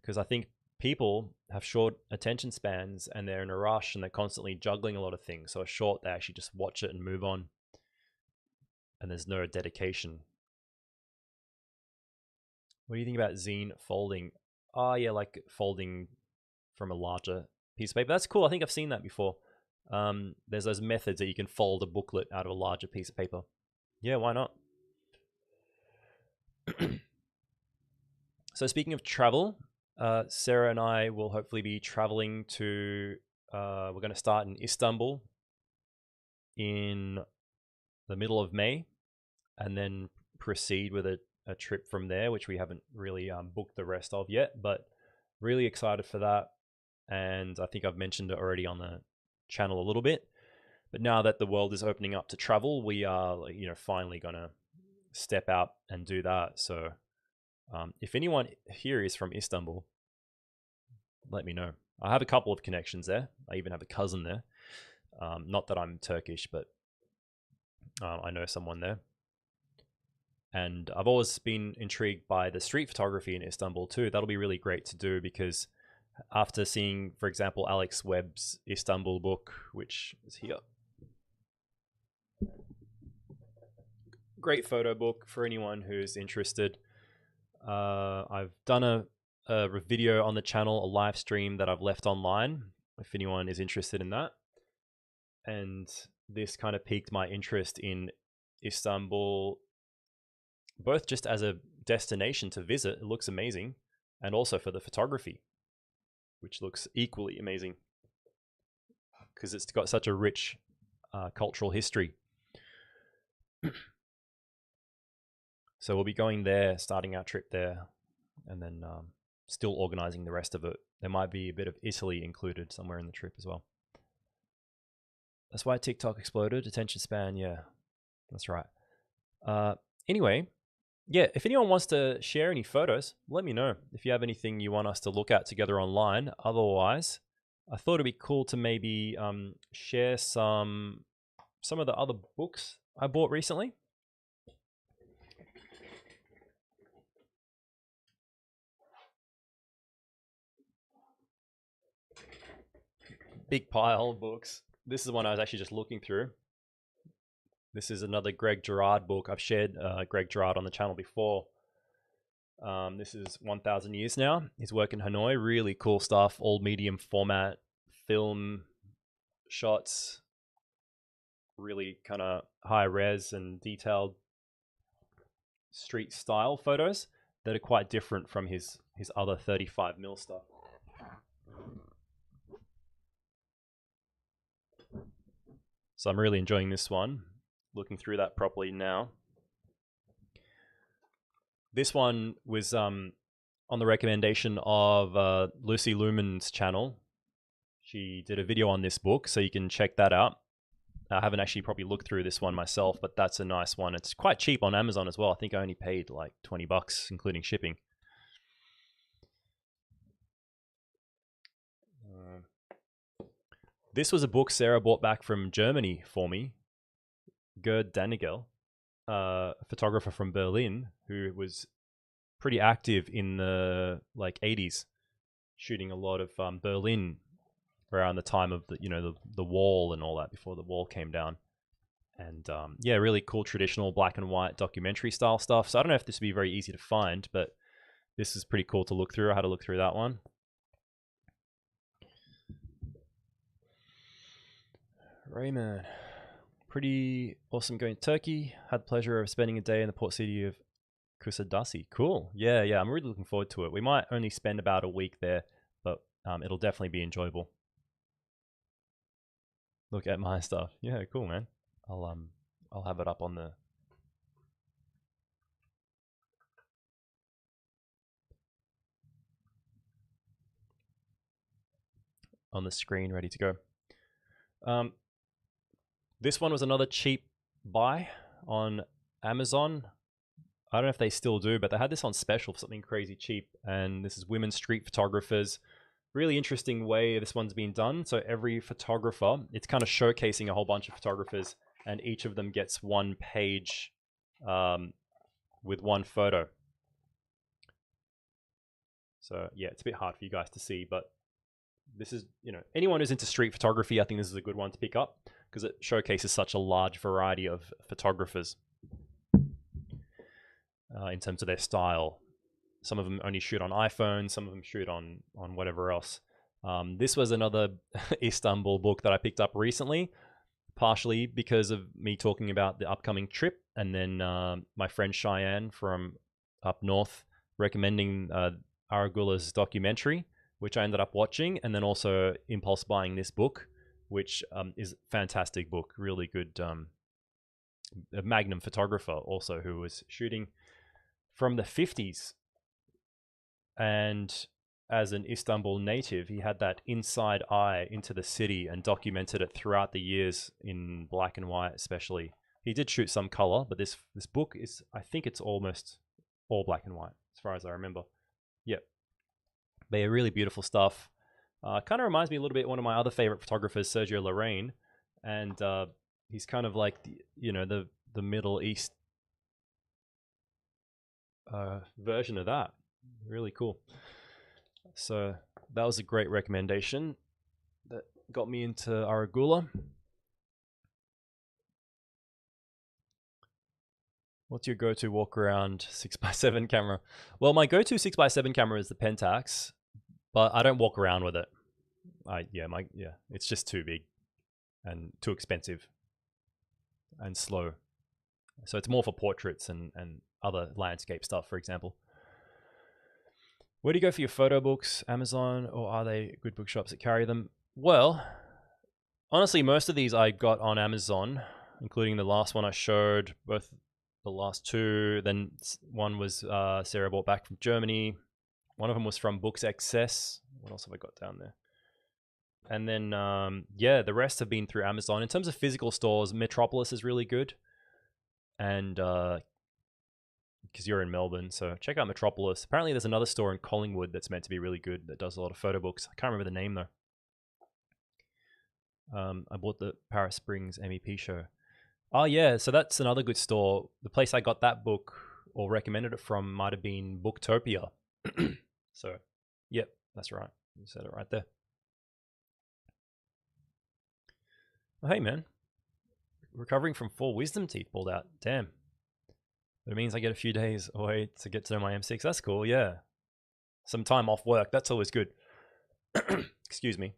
Because I think people have short attention spans and they're in a rush and they're constantly juggling a lot of things. So a short, they actually just watch it and move on. And there's no dedication. What do you think about zine folding? Oh yeah, like folding from a larger piece of paper. That's cool. I think I've seen that before. There's those methods that you can fold a booklet out of a larger piece of paper. Yeah, why not? So speaking of travel, Sarah and I will hopefully be traveling to. We're going to start in Istanbul in the middle of May, and then proceed with a trip from there, which we haven't really booked the rest of yet. But really excited for that, and I think I've mentioned it already on the channel a little bit. But now that the world is opening up to travel, we are, finally gonna step out and do that. So, if anyone here is from Istanbul, let me know. I have a couple of connections there. I even have a cousin there. Not that I'm Turkish, but I know someone there. And I've always been intrigued by the street photography in Istanbul too. That'll be really great to do because after seeing, for example, Alex Webb's Istanbul book, which is here. Great photo book for anyone who's interested. I've done a video on the channel, a live stream that I've left online, if anyone is interested in that. And this kind of piqued my interest in Istanbul, both just as a destination to visit, it looks amazing, and also for the photography, which looks equally amazing because it's got such a rich cultural history. So we'll be going there, starting our trip there, and then still organizing the rest of it. There might be a bit of Italy included somewhere in the trip as well. That's why TikTok exploded. Attention span, yeah, that's right. Anyway, yeah, if anyone wants to share any photos, let me know if you have anything you want us to look at together online. Otherwise, I thought it'd be cool to maybe share some of the other books I bought recently. Big pile of books. This is one I was actually just looking through. This is another Greg Girard book. I've shared Greg Girard on the channel before. This is 1000 Years Now. His work in Hanoi, really cool stuff. All medium format, film shots, really kind of high res and detailed street style photos that are quite different from his other 35mm stuff. So I'm really enjoying this one. Looking through that properly now. This one was on the recommendation of Lucy Lumen's channel. She did a video on this book, so you can check that out. I haven't actually probably looked through this one myself, but that's a nice one. It's quite cheap on Amazon as well. I think I only paid like $20, including shipping. This was a book Sarah bought back from Germany for me. Gerd Danigel, a photographer from Berlin who was pretty active in the 80s, shooting a lot of Berlin around the time of the wall and all that, before the wall came down. And yeah, really cool traditional black and white documentary style stuff. So I don't know if this would be very easy to find, but this is pretty cool to look through. I had to look through that one. Raymond, pretty awesome going to Turkey. Had the pleasure of spending a day in the port city of Kusadasi. Cool. Yeah, I'm really looking forward to it. We might only spend about a week there, but it'll definitely be enjoyable. Look at my stuff. Yeah, cool, man. I'll have it up on the screen, ready to go. This one was another cheap buy on Amazon. I don't know if they still do, but they had this on special for something crazy cheap. And this is Women Street Photographers. Really interesting way this one's been done. So every photographer, it's kind of showcasing a whole bunch of photographers, and each of them gets one page with one photo. So yeah, it's a bit hard for you guys to see, but this is, anyone who's into street photography, I think this is a good one to pick up because it showcases such a large variety of photographers in terms of their style. Some of them only shoot on iPhone, some of them shoot on whatever else. This was another Istanbul book that I picked up recently, partially because of me talking about the upcoming trip, and then my friend Cheyenne from up north recommending Arugula's documentary, which I ended up watching, and then also impulse buying this book, which is a fantastic book, really good. A Magnum photographer also who was shooting from the 50s, and as an Istanbul native, he had that inside eye into the city and documented it throughout the years in black and white especially. He did shoot some color, but this book is, I think it's almost all black and white as far as I remember. Yep. But yeah, really beautiful stuff. Kind of reminds me a little bit of one of my other favorite photographers, Sergio Lorraine, and he's kind of like the Middle East version of that. Really cool. So that was a great recommendation that got me into Arugula. What's your go-to walk around 6x7 camera? Well, my go-to 6x7 camera is the Pentax, but I don't walk around with it. It's just too big and too expensive and slow. So it's more for portraits and other landscape stuff, for example. Where do you go for your photo books? Amazon, or are they good bookshops that carry them? Well, honestly, most of these I got on Amazon, including the last one I showed, both the last two. Then one was Sarah bought back from Germany. One of them was from Books Excess. What else have I got down there? And then, the rest have been through Amazon. In terms of physical stores, Metropolis is really good. And because you're in Melbourne, so check out Metropolis. Apparently there's another store in Collingwood that's meant to be really good that does a lot of photo books. I can't remember the name though. I bought the Paris Springs MEP show. Oh yeah, so that's another good store. The place I got that book or recommended it from might have been Booktopia. So, yep, that's right. You said it right there. Oh, hey man, recovering from 4 wisdom teeth pulled out. Damn. It means I get a few days away to get to know my M6. That's cool, yeah. Some time off work, that's always good. Excuse me.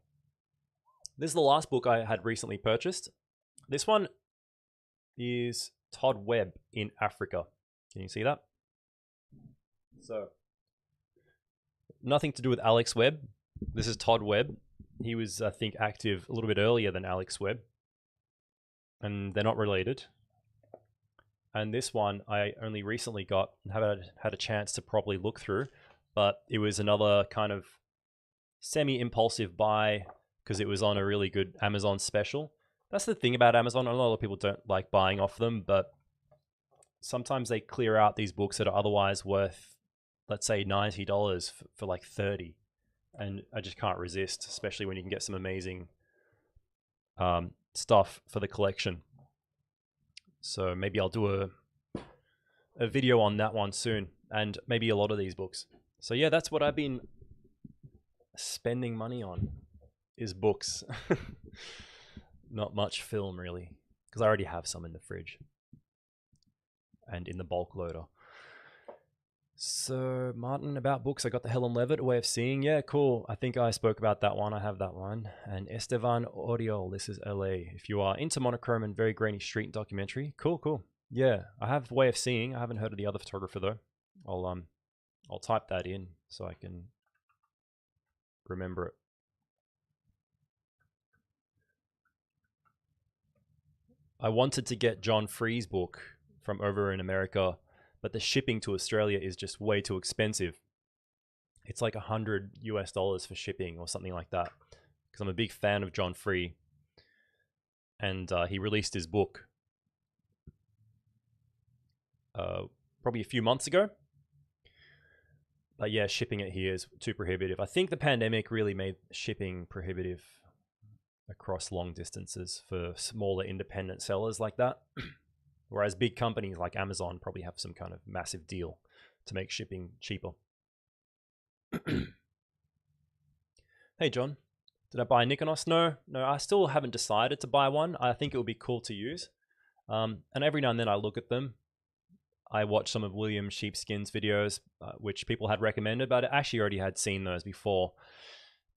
This is the last book I had recently purchased. This one is Todd Webb in Africa. Can you see that? So, nothing to do with Alex Webb. This is Todd Webb. He was, I think, active a little bit earlier than Alex Webb. And they're not related. And this one I only recently got and haven't had a chance to properly look through, but it was another kind of semi-impulsive buy because it was on a really good Amazon special. That's the thing about Amazon. A lot of people don't like buying off them, but sometimes they clear out these books that are otherwise worth, let's say, $90 for like $30. And I just can't resist, especially when you can get some amazing stuff for the collection. So maybe I'll do a video on that one soon, and maybe a lot of these books. So yeah, that's what I've been spending money on, is books. Not much film really, because I already have some in the fridge and in the bulk loader. So Martin, about books, I got the Helen Levitt, A Way of Seeing. Yeah, cool. I think I spoke about that one. I have that one. And Estevan Oriol, This Is LA. If you are into monochrome and very grainy street documentary, cool. Yeah, I have Way of Seeing. I haven't heard of the other photographer though. I'll type that in so I can remember it. I wanted to get John Free's book from over in America, but the shipping to Australia is just way too expensive. It's like $100 for shipping or something like that. Because I'm a big fan of John Free, and he released his book probably a few months ago. But yeah, shipping it here is too prohibitive. I think the pandemic really made shipping prohibitive across long distances for smaller independent sellers like that. Whereas big companies like Amazon probably have some kind of massive deal to make shipping cheaper. Hey John, did I buy a Nikonos? No, I still haven't decided to buy one. I think it would be cool to use. And every now and then I look at them. I watch some of William Sheepskin's videos, which people had recommended, but I actually already had seen those before.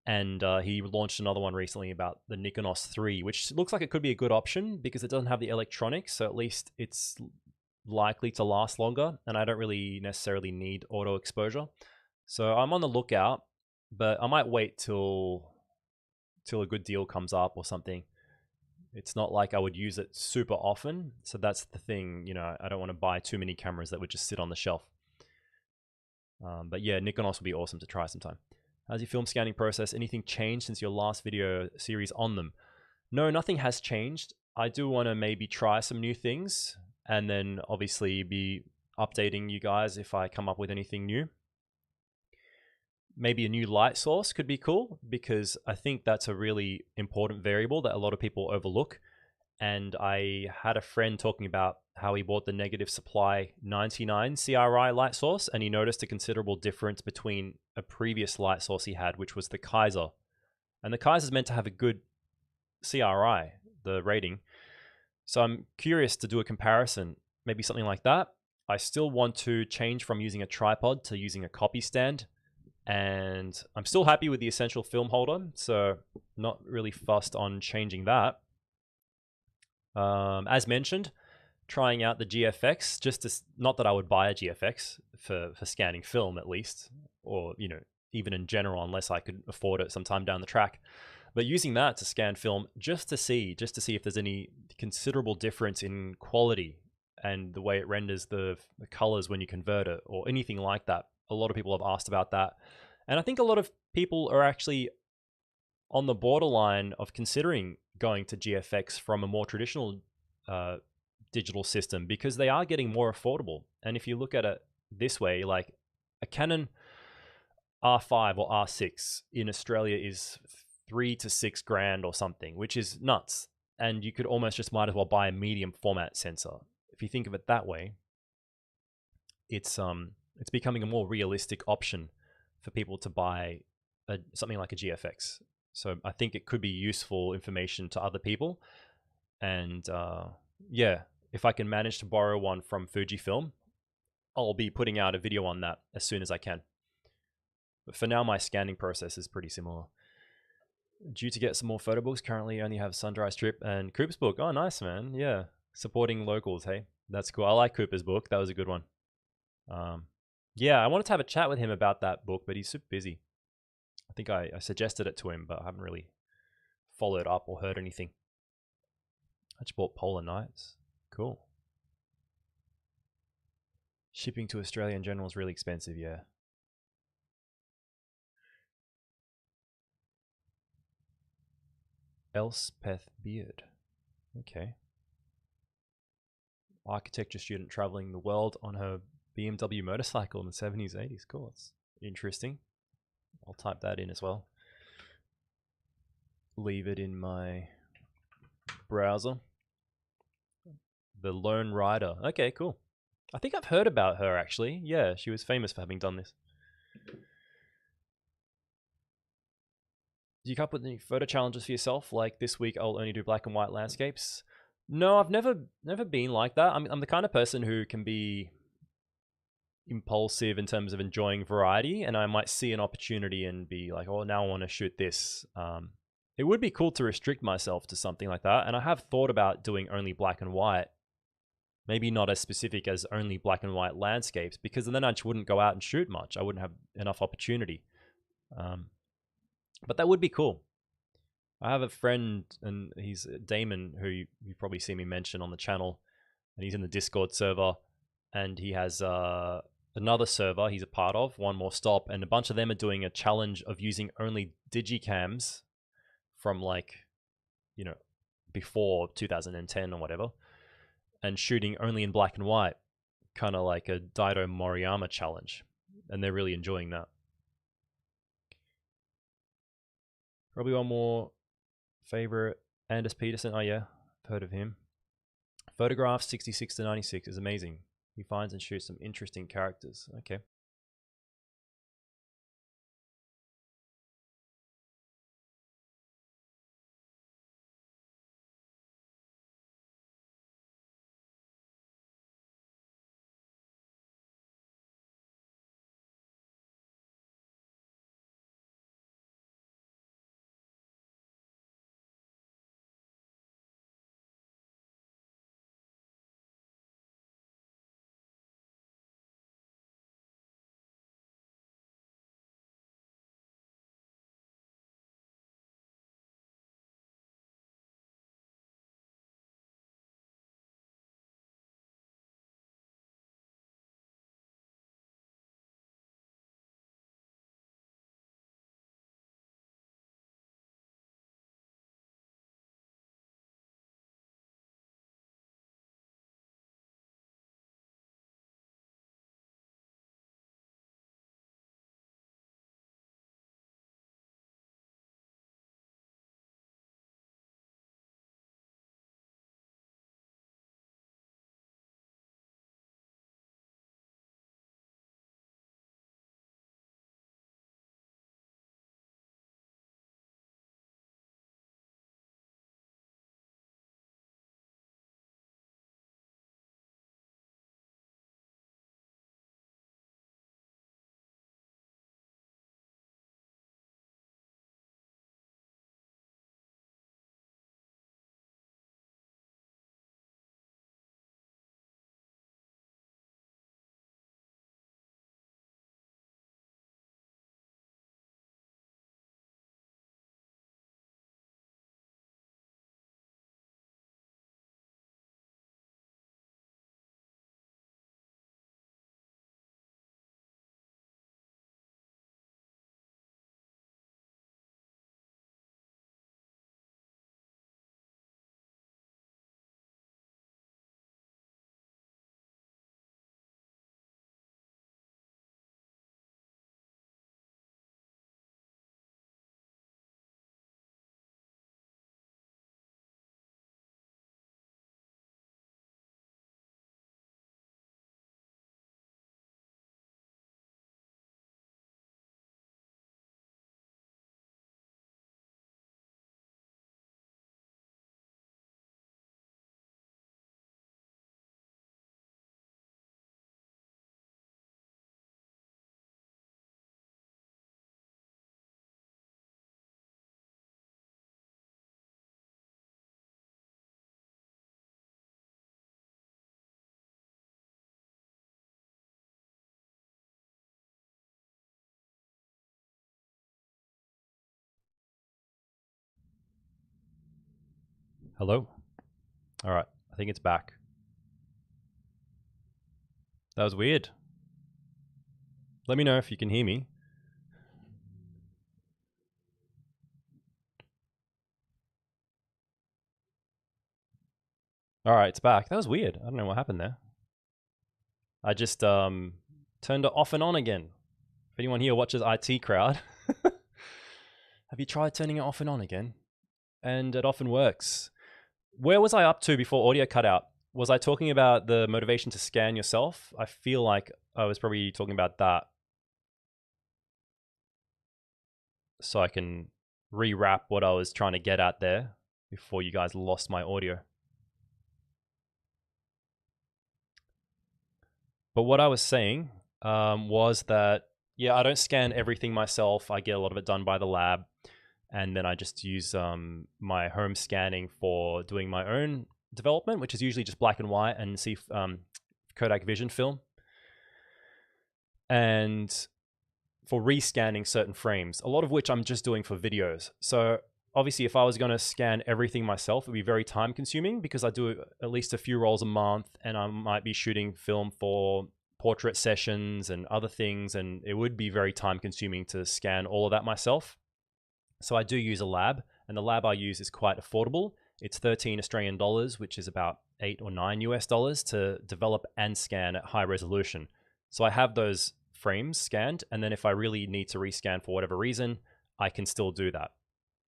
And he launched another one recently about the Nikonos 3, which looks like it could be a good option because it doesn't have the electronics, so at least it's likely to last longer, and I don't really necessarily need auto exposure. So I'm on the lookout, but I might wait till a good deal comes up or something. It's not like I would use it super often, so that's the thing. I don't want to buy too many cameras that would just sit on the shelf. But yeah, Nikonos would be awesome to try sometime. How's your film scanning process? Anything changed since your last video series on them? No, nothing has changed. I do want to maybe try some new things and then obviously be updating you guys if I come up with anything new. Maybe a new light source could be cool, because I think that's a really important variable that a lot of people overlook. And I had a friend talking about how he bought the Negative Supply 99 CRI light source, and he noticed a considerable difference between a previous light source he had, which was the Kaiser. And the Kaiser is meant to have a good CRI, the rating. So I'm curious to do a comparison, maybe something like that. I still want to change from using a tripod to using a copy stand. And I'm still happy with the Essential film holder, so not really fussed on changing that. As mentioned, trying out the GFX, just to, not that I would buy a GFX for scanning film at least, or even in general, unless I could afford it sometime down the track. But using that to scan film just to see if there's any considerable difference in quality and the way it renders the colors when you convert it or anything like that. A lot of people have asked about that. And I think a lot of people are actually on the borderline of considering going to GFX from a more traditional digital system, because they are getting more affordable. And if you look at it this way, like a Canon R5 or R6 in Australia is 3 to 6 grand or something, which is nuts. And you could almost just might as well buy a medium format sensor. If you think of it that way, it's becoming a more realistic option for people to buy something like a GFX. So I think it could be useful information to other people. And yeah, if I can manage to borrow one from Fujifilm, I'll be putting out a video on that as soon as I can. But for now, my scanning process is pretty similar. Due to get some more photo books, currently only have Sundry Strip and Cooper's book. Oh, nice, man. Yeah, supporting locals, hey? That's cool. I like Cooper's book. That was a good one. Yeah, I wanted to have a chat with him about that book, but he's super busy. I think I suggested it to him, but I haven't really followed up or heard anything. I just bought Polar Nights. Cool. Shipping to Australia in general is really expensive, yeah. Elspeth Beard. Okay. Architecture student traveling the world on her BMW motorcycle in the 70s, 80s. Cool. It's interesting. I'll type that in as well. Leave it in my browser. The Lone Rider. Okay, cool. I think I've heard about her actually. Yeah, she was famous for having done this. Do you come up with any photo challenges for yourself? Like this week, I'll only do black and white landscapes. No, I've never been like that. I'm the kind of person who can be impulsive in terms of enjoying variety, and I might see an opportunity and be like, oh, now I want to shoot this. It would be cool to restrict myself to something like that, and I have thought about doing only black and white. Maybe not as specific as only black and white landscapes, because then I just wouldn't go out and shoot much. I wouldn't have enough opportunity. But that would be cool. I have a friend, and he's Damon, who you probably see me mention on the channel, and he's in the Discord server, and he has another server he's a part of, One More Stop, and a bunch of them are doing a challenge of using only digicams from before 2010 or whatever, and shooting only in black and white, kind of like a Daido Moriyama challenge, and they're really enjoying that. Probably one more favorite, Anders Peterson. Oh yeah, I've heard of him. Photograph 66 to 96 is amazing. He finds and shoots some interesting characters. Okay. Hello? All right, I think it's back. That was weird. Let me know if you can hear me. All right, it's back. That was weird. I don't know what happened there. I just turned it off and on again. If anyone here watches IT Crowd, have you tried turning it off and on again? And it often works. Where was I up to before audio cut out? Was I talking about the motivation to scan yourself? I feel like I was probably talking about that. So I can rewrap what I was trying to get at there before you guys lost my audio. But what I was saying was that, yeah, I don't scan everything myself. I get a lot of it done by the lab. And then I just use my home scanning for doing my own development, which is usually just black and white and see Kodak Vision film. And for rescanning certain frames, a lot of which I'm just doing for videos. So obviously, if I was going to scan everything myself, it would be very time consuming because I do at least a few rolls a month and I might be shooting film for portrait sessions and other things. And it would be very time consuming to scan all of that myself. So I do use a lab, and the lab I use is quite affordable. It's 13 Australian dollars, which is about 8 or 9 US dollars to develop and scan at high resolution. So I have those frames scanned, and then if I really need to rescan for whatever reason, I can still do that.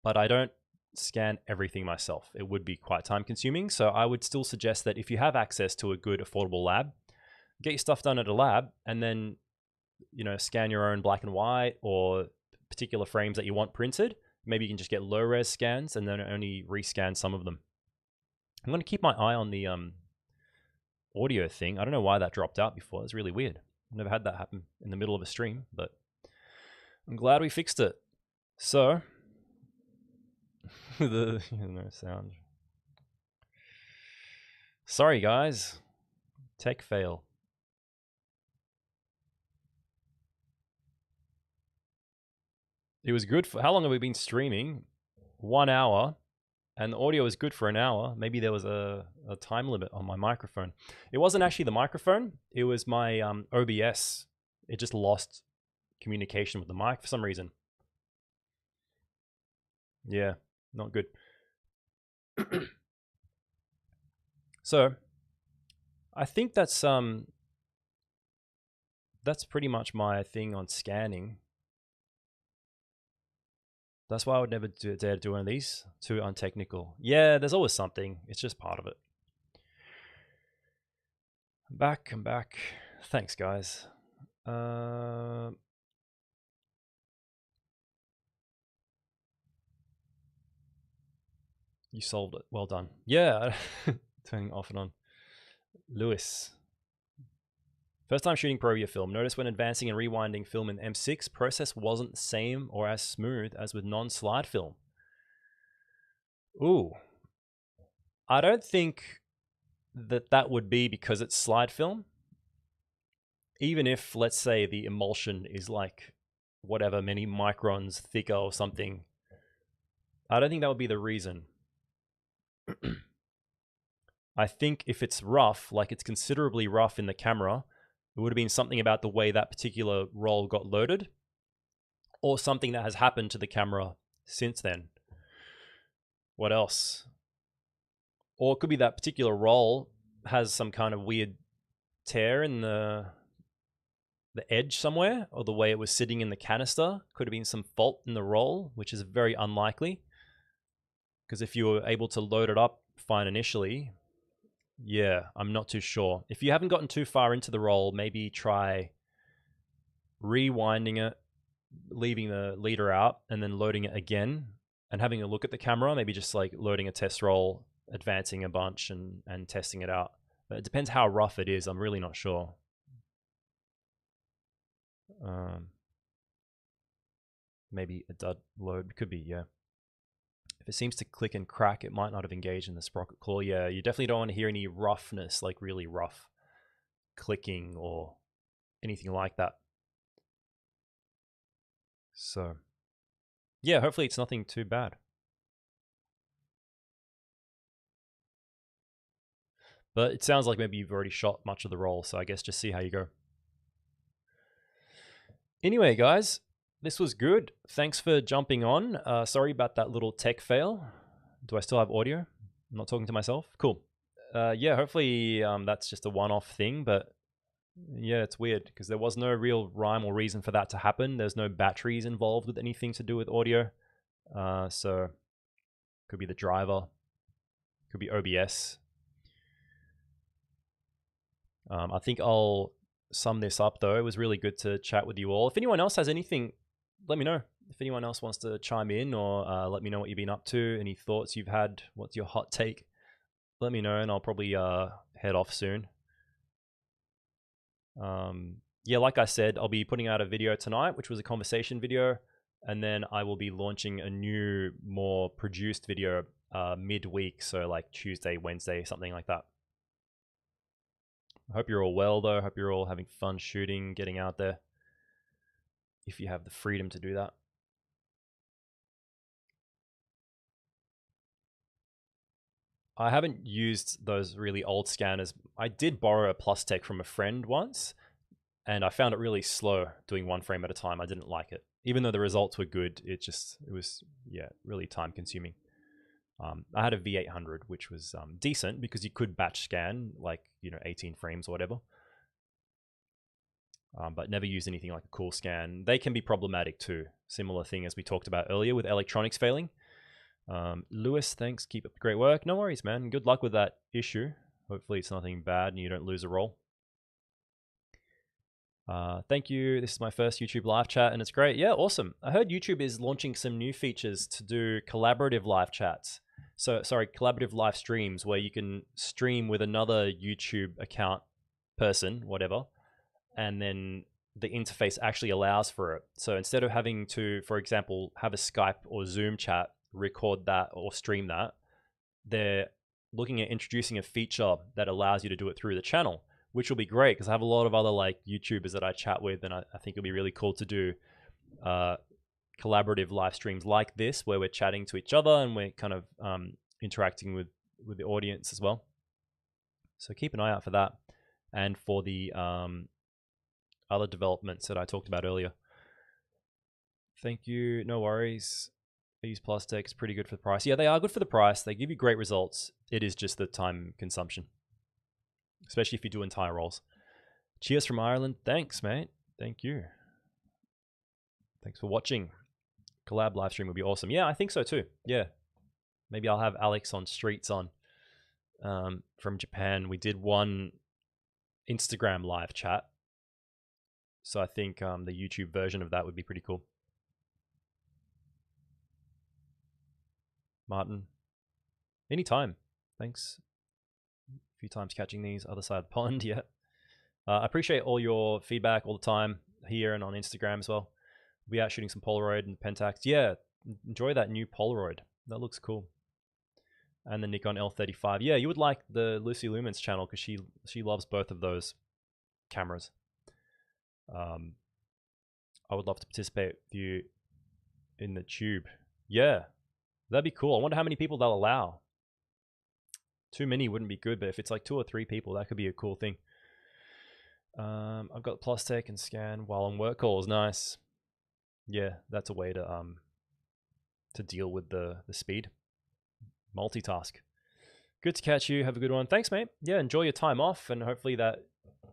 But I don't scan everything myself. It would be quite time consuming. So I would still suggest that if you have access to a good affordable lab, get your stuff done at a lab and then, scan your own black and white or particular frames that you want printed. Maybe you can just get low res scans and then only rescan some of them. I'm going to keep my eye on the audio thing. I don't know why that dropped out before. It's really weird. I've never had that happen in the middle of a stream, but I'm glad we fixed it. So, no sound. Sorry, guys. Tech fail. It was good for, how long have we been streaming? 1 hour. And the audio was good for an hour. Maybe there was a time limit on my microphone. It wasn't actually the microphone. It was my OBS. It just lost communication with the mic for some reason. Yeah, not good. So, I think that's pretty much my thing on scanning. That's why I would never dare to do one of these. Too untechnical. Yeah, there's always something. It's just part of it. I'm back. Thanks, guys. You solved it. Well done. Yeah, turning off and on. Lewis. First time shooting Provia film. Notice when advancing and rewinding film in M6, process wasn't the same or as smooth as with non-slide film. Ooh. I don't think that would be because it's slide film. Even if, let's say, the emulsion is like whatever, many microns thicker or something, I don't think that would be the reason. I think if it's rough, like it's considerably rough in the camera, it would have been something about the way that particular roll got loaded or something that has happened to the camera since then. What else? Or it could be that particular roll has some kind of weird tear in the edge somewhere, or the way it was sitting in the canister. Could have been some fault in the roll, which is very unlikely. Because if you were able to load it up fine initially, yeah, I'm not too sure. If you haven't gotten too far into the roll, maybe try rewinding it, leaving the leader out, and then loading it again and having a look at the camera, maybe just like loading a test roll, advancing a bunch and testing it out. But it depends how rough it is. I'm really not sure. Maybe a dud load. Could be, yeah. If it seems to click and crack, it might not have engaged in the sprocket claw. Yeah, you definitely don't want to hear any roughness, like really rough clicking or anything like that. So, yeah, hopefully it's nothing too bad. But it sounds like maybe you've already shot much of the roll, so I guess just see how you go. Anyway, guys, this was good. Thanks for jumping on. Sorry about that little tech fail. Do I still have audio? I'm not talking to myself? Cool. Yeah, hopefully that's just a one-off thing, but yeah, it's weird because there was no real rhyme or reason for that to happen. There's no batteries involved with anything to do with audio. So could be the driver, could be OBS. I think I'll sum this up though. It was really good to chat with you all. If anyone else has anything, let me know. If anyone else wants to chime in or let me know what you've been up to, any thoughts you've had, what's your hot take, let me know and I'll probably head off soon. Yeah, like I said, I'll be putting out a video tonight, which was a conversation video, and then I will be launching a new, more produced video midweek, so like Tuesday, Wednesday, something like that. I hope you're all well, though. I hope you're all having fun shooting, getting out there, if you have the freedom to do that. I haven't used those really old scanners. I did borrow a Plus-Tech from a friend once, and I found it really slow doing one frame at a time. I didn't like it. Even though the results were good, it was, yeah, really time consuming. I had a V800, which was decent because you could batch scan like, 18 frames or whatever. But never used anything like a cool scan. They can be problematic too. Similar thing as we talked about earlier with electronics failing. Lewis, thanks. Keep up the great work. No worries, man. Good luck with that issue. Hopefully it's nothing bad and you don't lose a roll. Thank you. This is my first YouTube live chat and it's great. Yeah, awesome. I heard YouTube is launching some new features to do collaborative live chats. So, sorry, collaborative live streams where you can stream with another YouTube account person, whatever, and then the interface actually allows for it. So instead of having to, for example, have a Skype or Zoom chat, record that or stream that, they're looking at introducing a feature that allows you to do it through the channel, which will be great because I have a lot of other like YouTubers that I chat with, and I think it'll be really cool to do collaborative live streams like this where we're chatting to each other and we're kind of interacting with the audience as well. So keep an eye out for that and for the other developments that I talked about earlier. Thank you. No worries. I use Plus-Tech. It's pretty good for the price. Yeah, they are good for the price. They give you great results. It is just the time consumption, especially if you do entire rolls. Cheers from Ireland. Thanks, mate. Thank you. Thanks for watching. Collab live stream would be awesome. Yeah, I think so too. Yeah. Maybe I'll have Alex on Streets on from Japan. We did one Instagram live chat. So I think the YouTube version of that would be pretty cool. Martin, anytime. Thanks. A few times catching these other side of the pond. Yeah. I appreciate all your feedback all the time here and on Instagram as well. We'll be out shooting some Polaroid and Pentax. Yeah, enjoy that new Polaroid. That looks cool. And the Nikon L35. Yeah, you would like the Lucy Lumens channel because she loves both of those cameras. I would love to participate with you in the tube. Yeah, that'd be cool. I wonder how many people they'll allow. Too many wouldn't be good, but if it's like 2 or 3 people, that could be a cool thing. I've got Plus-Tech and scan while on work calls. Nice. Yeah, that's a way to deal with the speed. Multitask. Good to catch you. Have a good one. Thanks, mate. Yeah, enjoy your time off, and hopefully that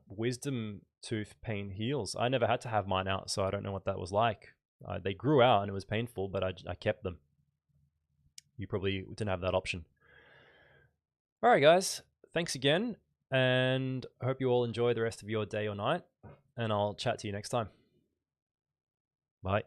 wisdom tooth pain heals. I never had to have mine out, so I don't know what that was like. They grew out and it was painful, but I kept them. You probably didn't have that option. All right, guys. Thanks again, and I hope you all enjoy the rest of your day or night, and I'll chat to you next time. Bye.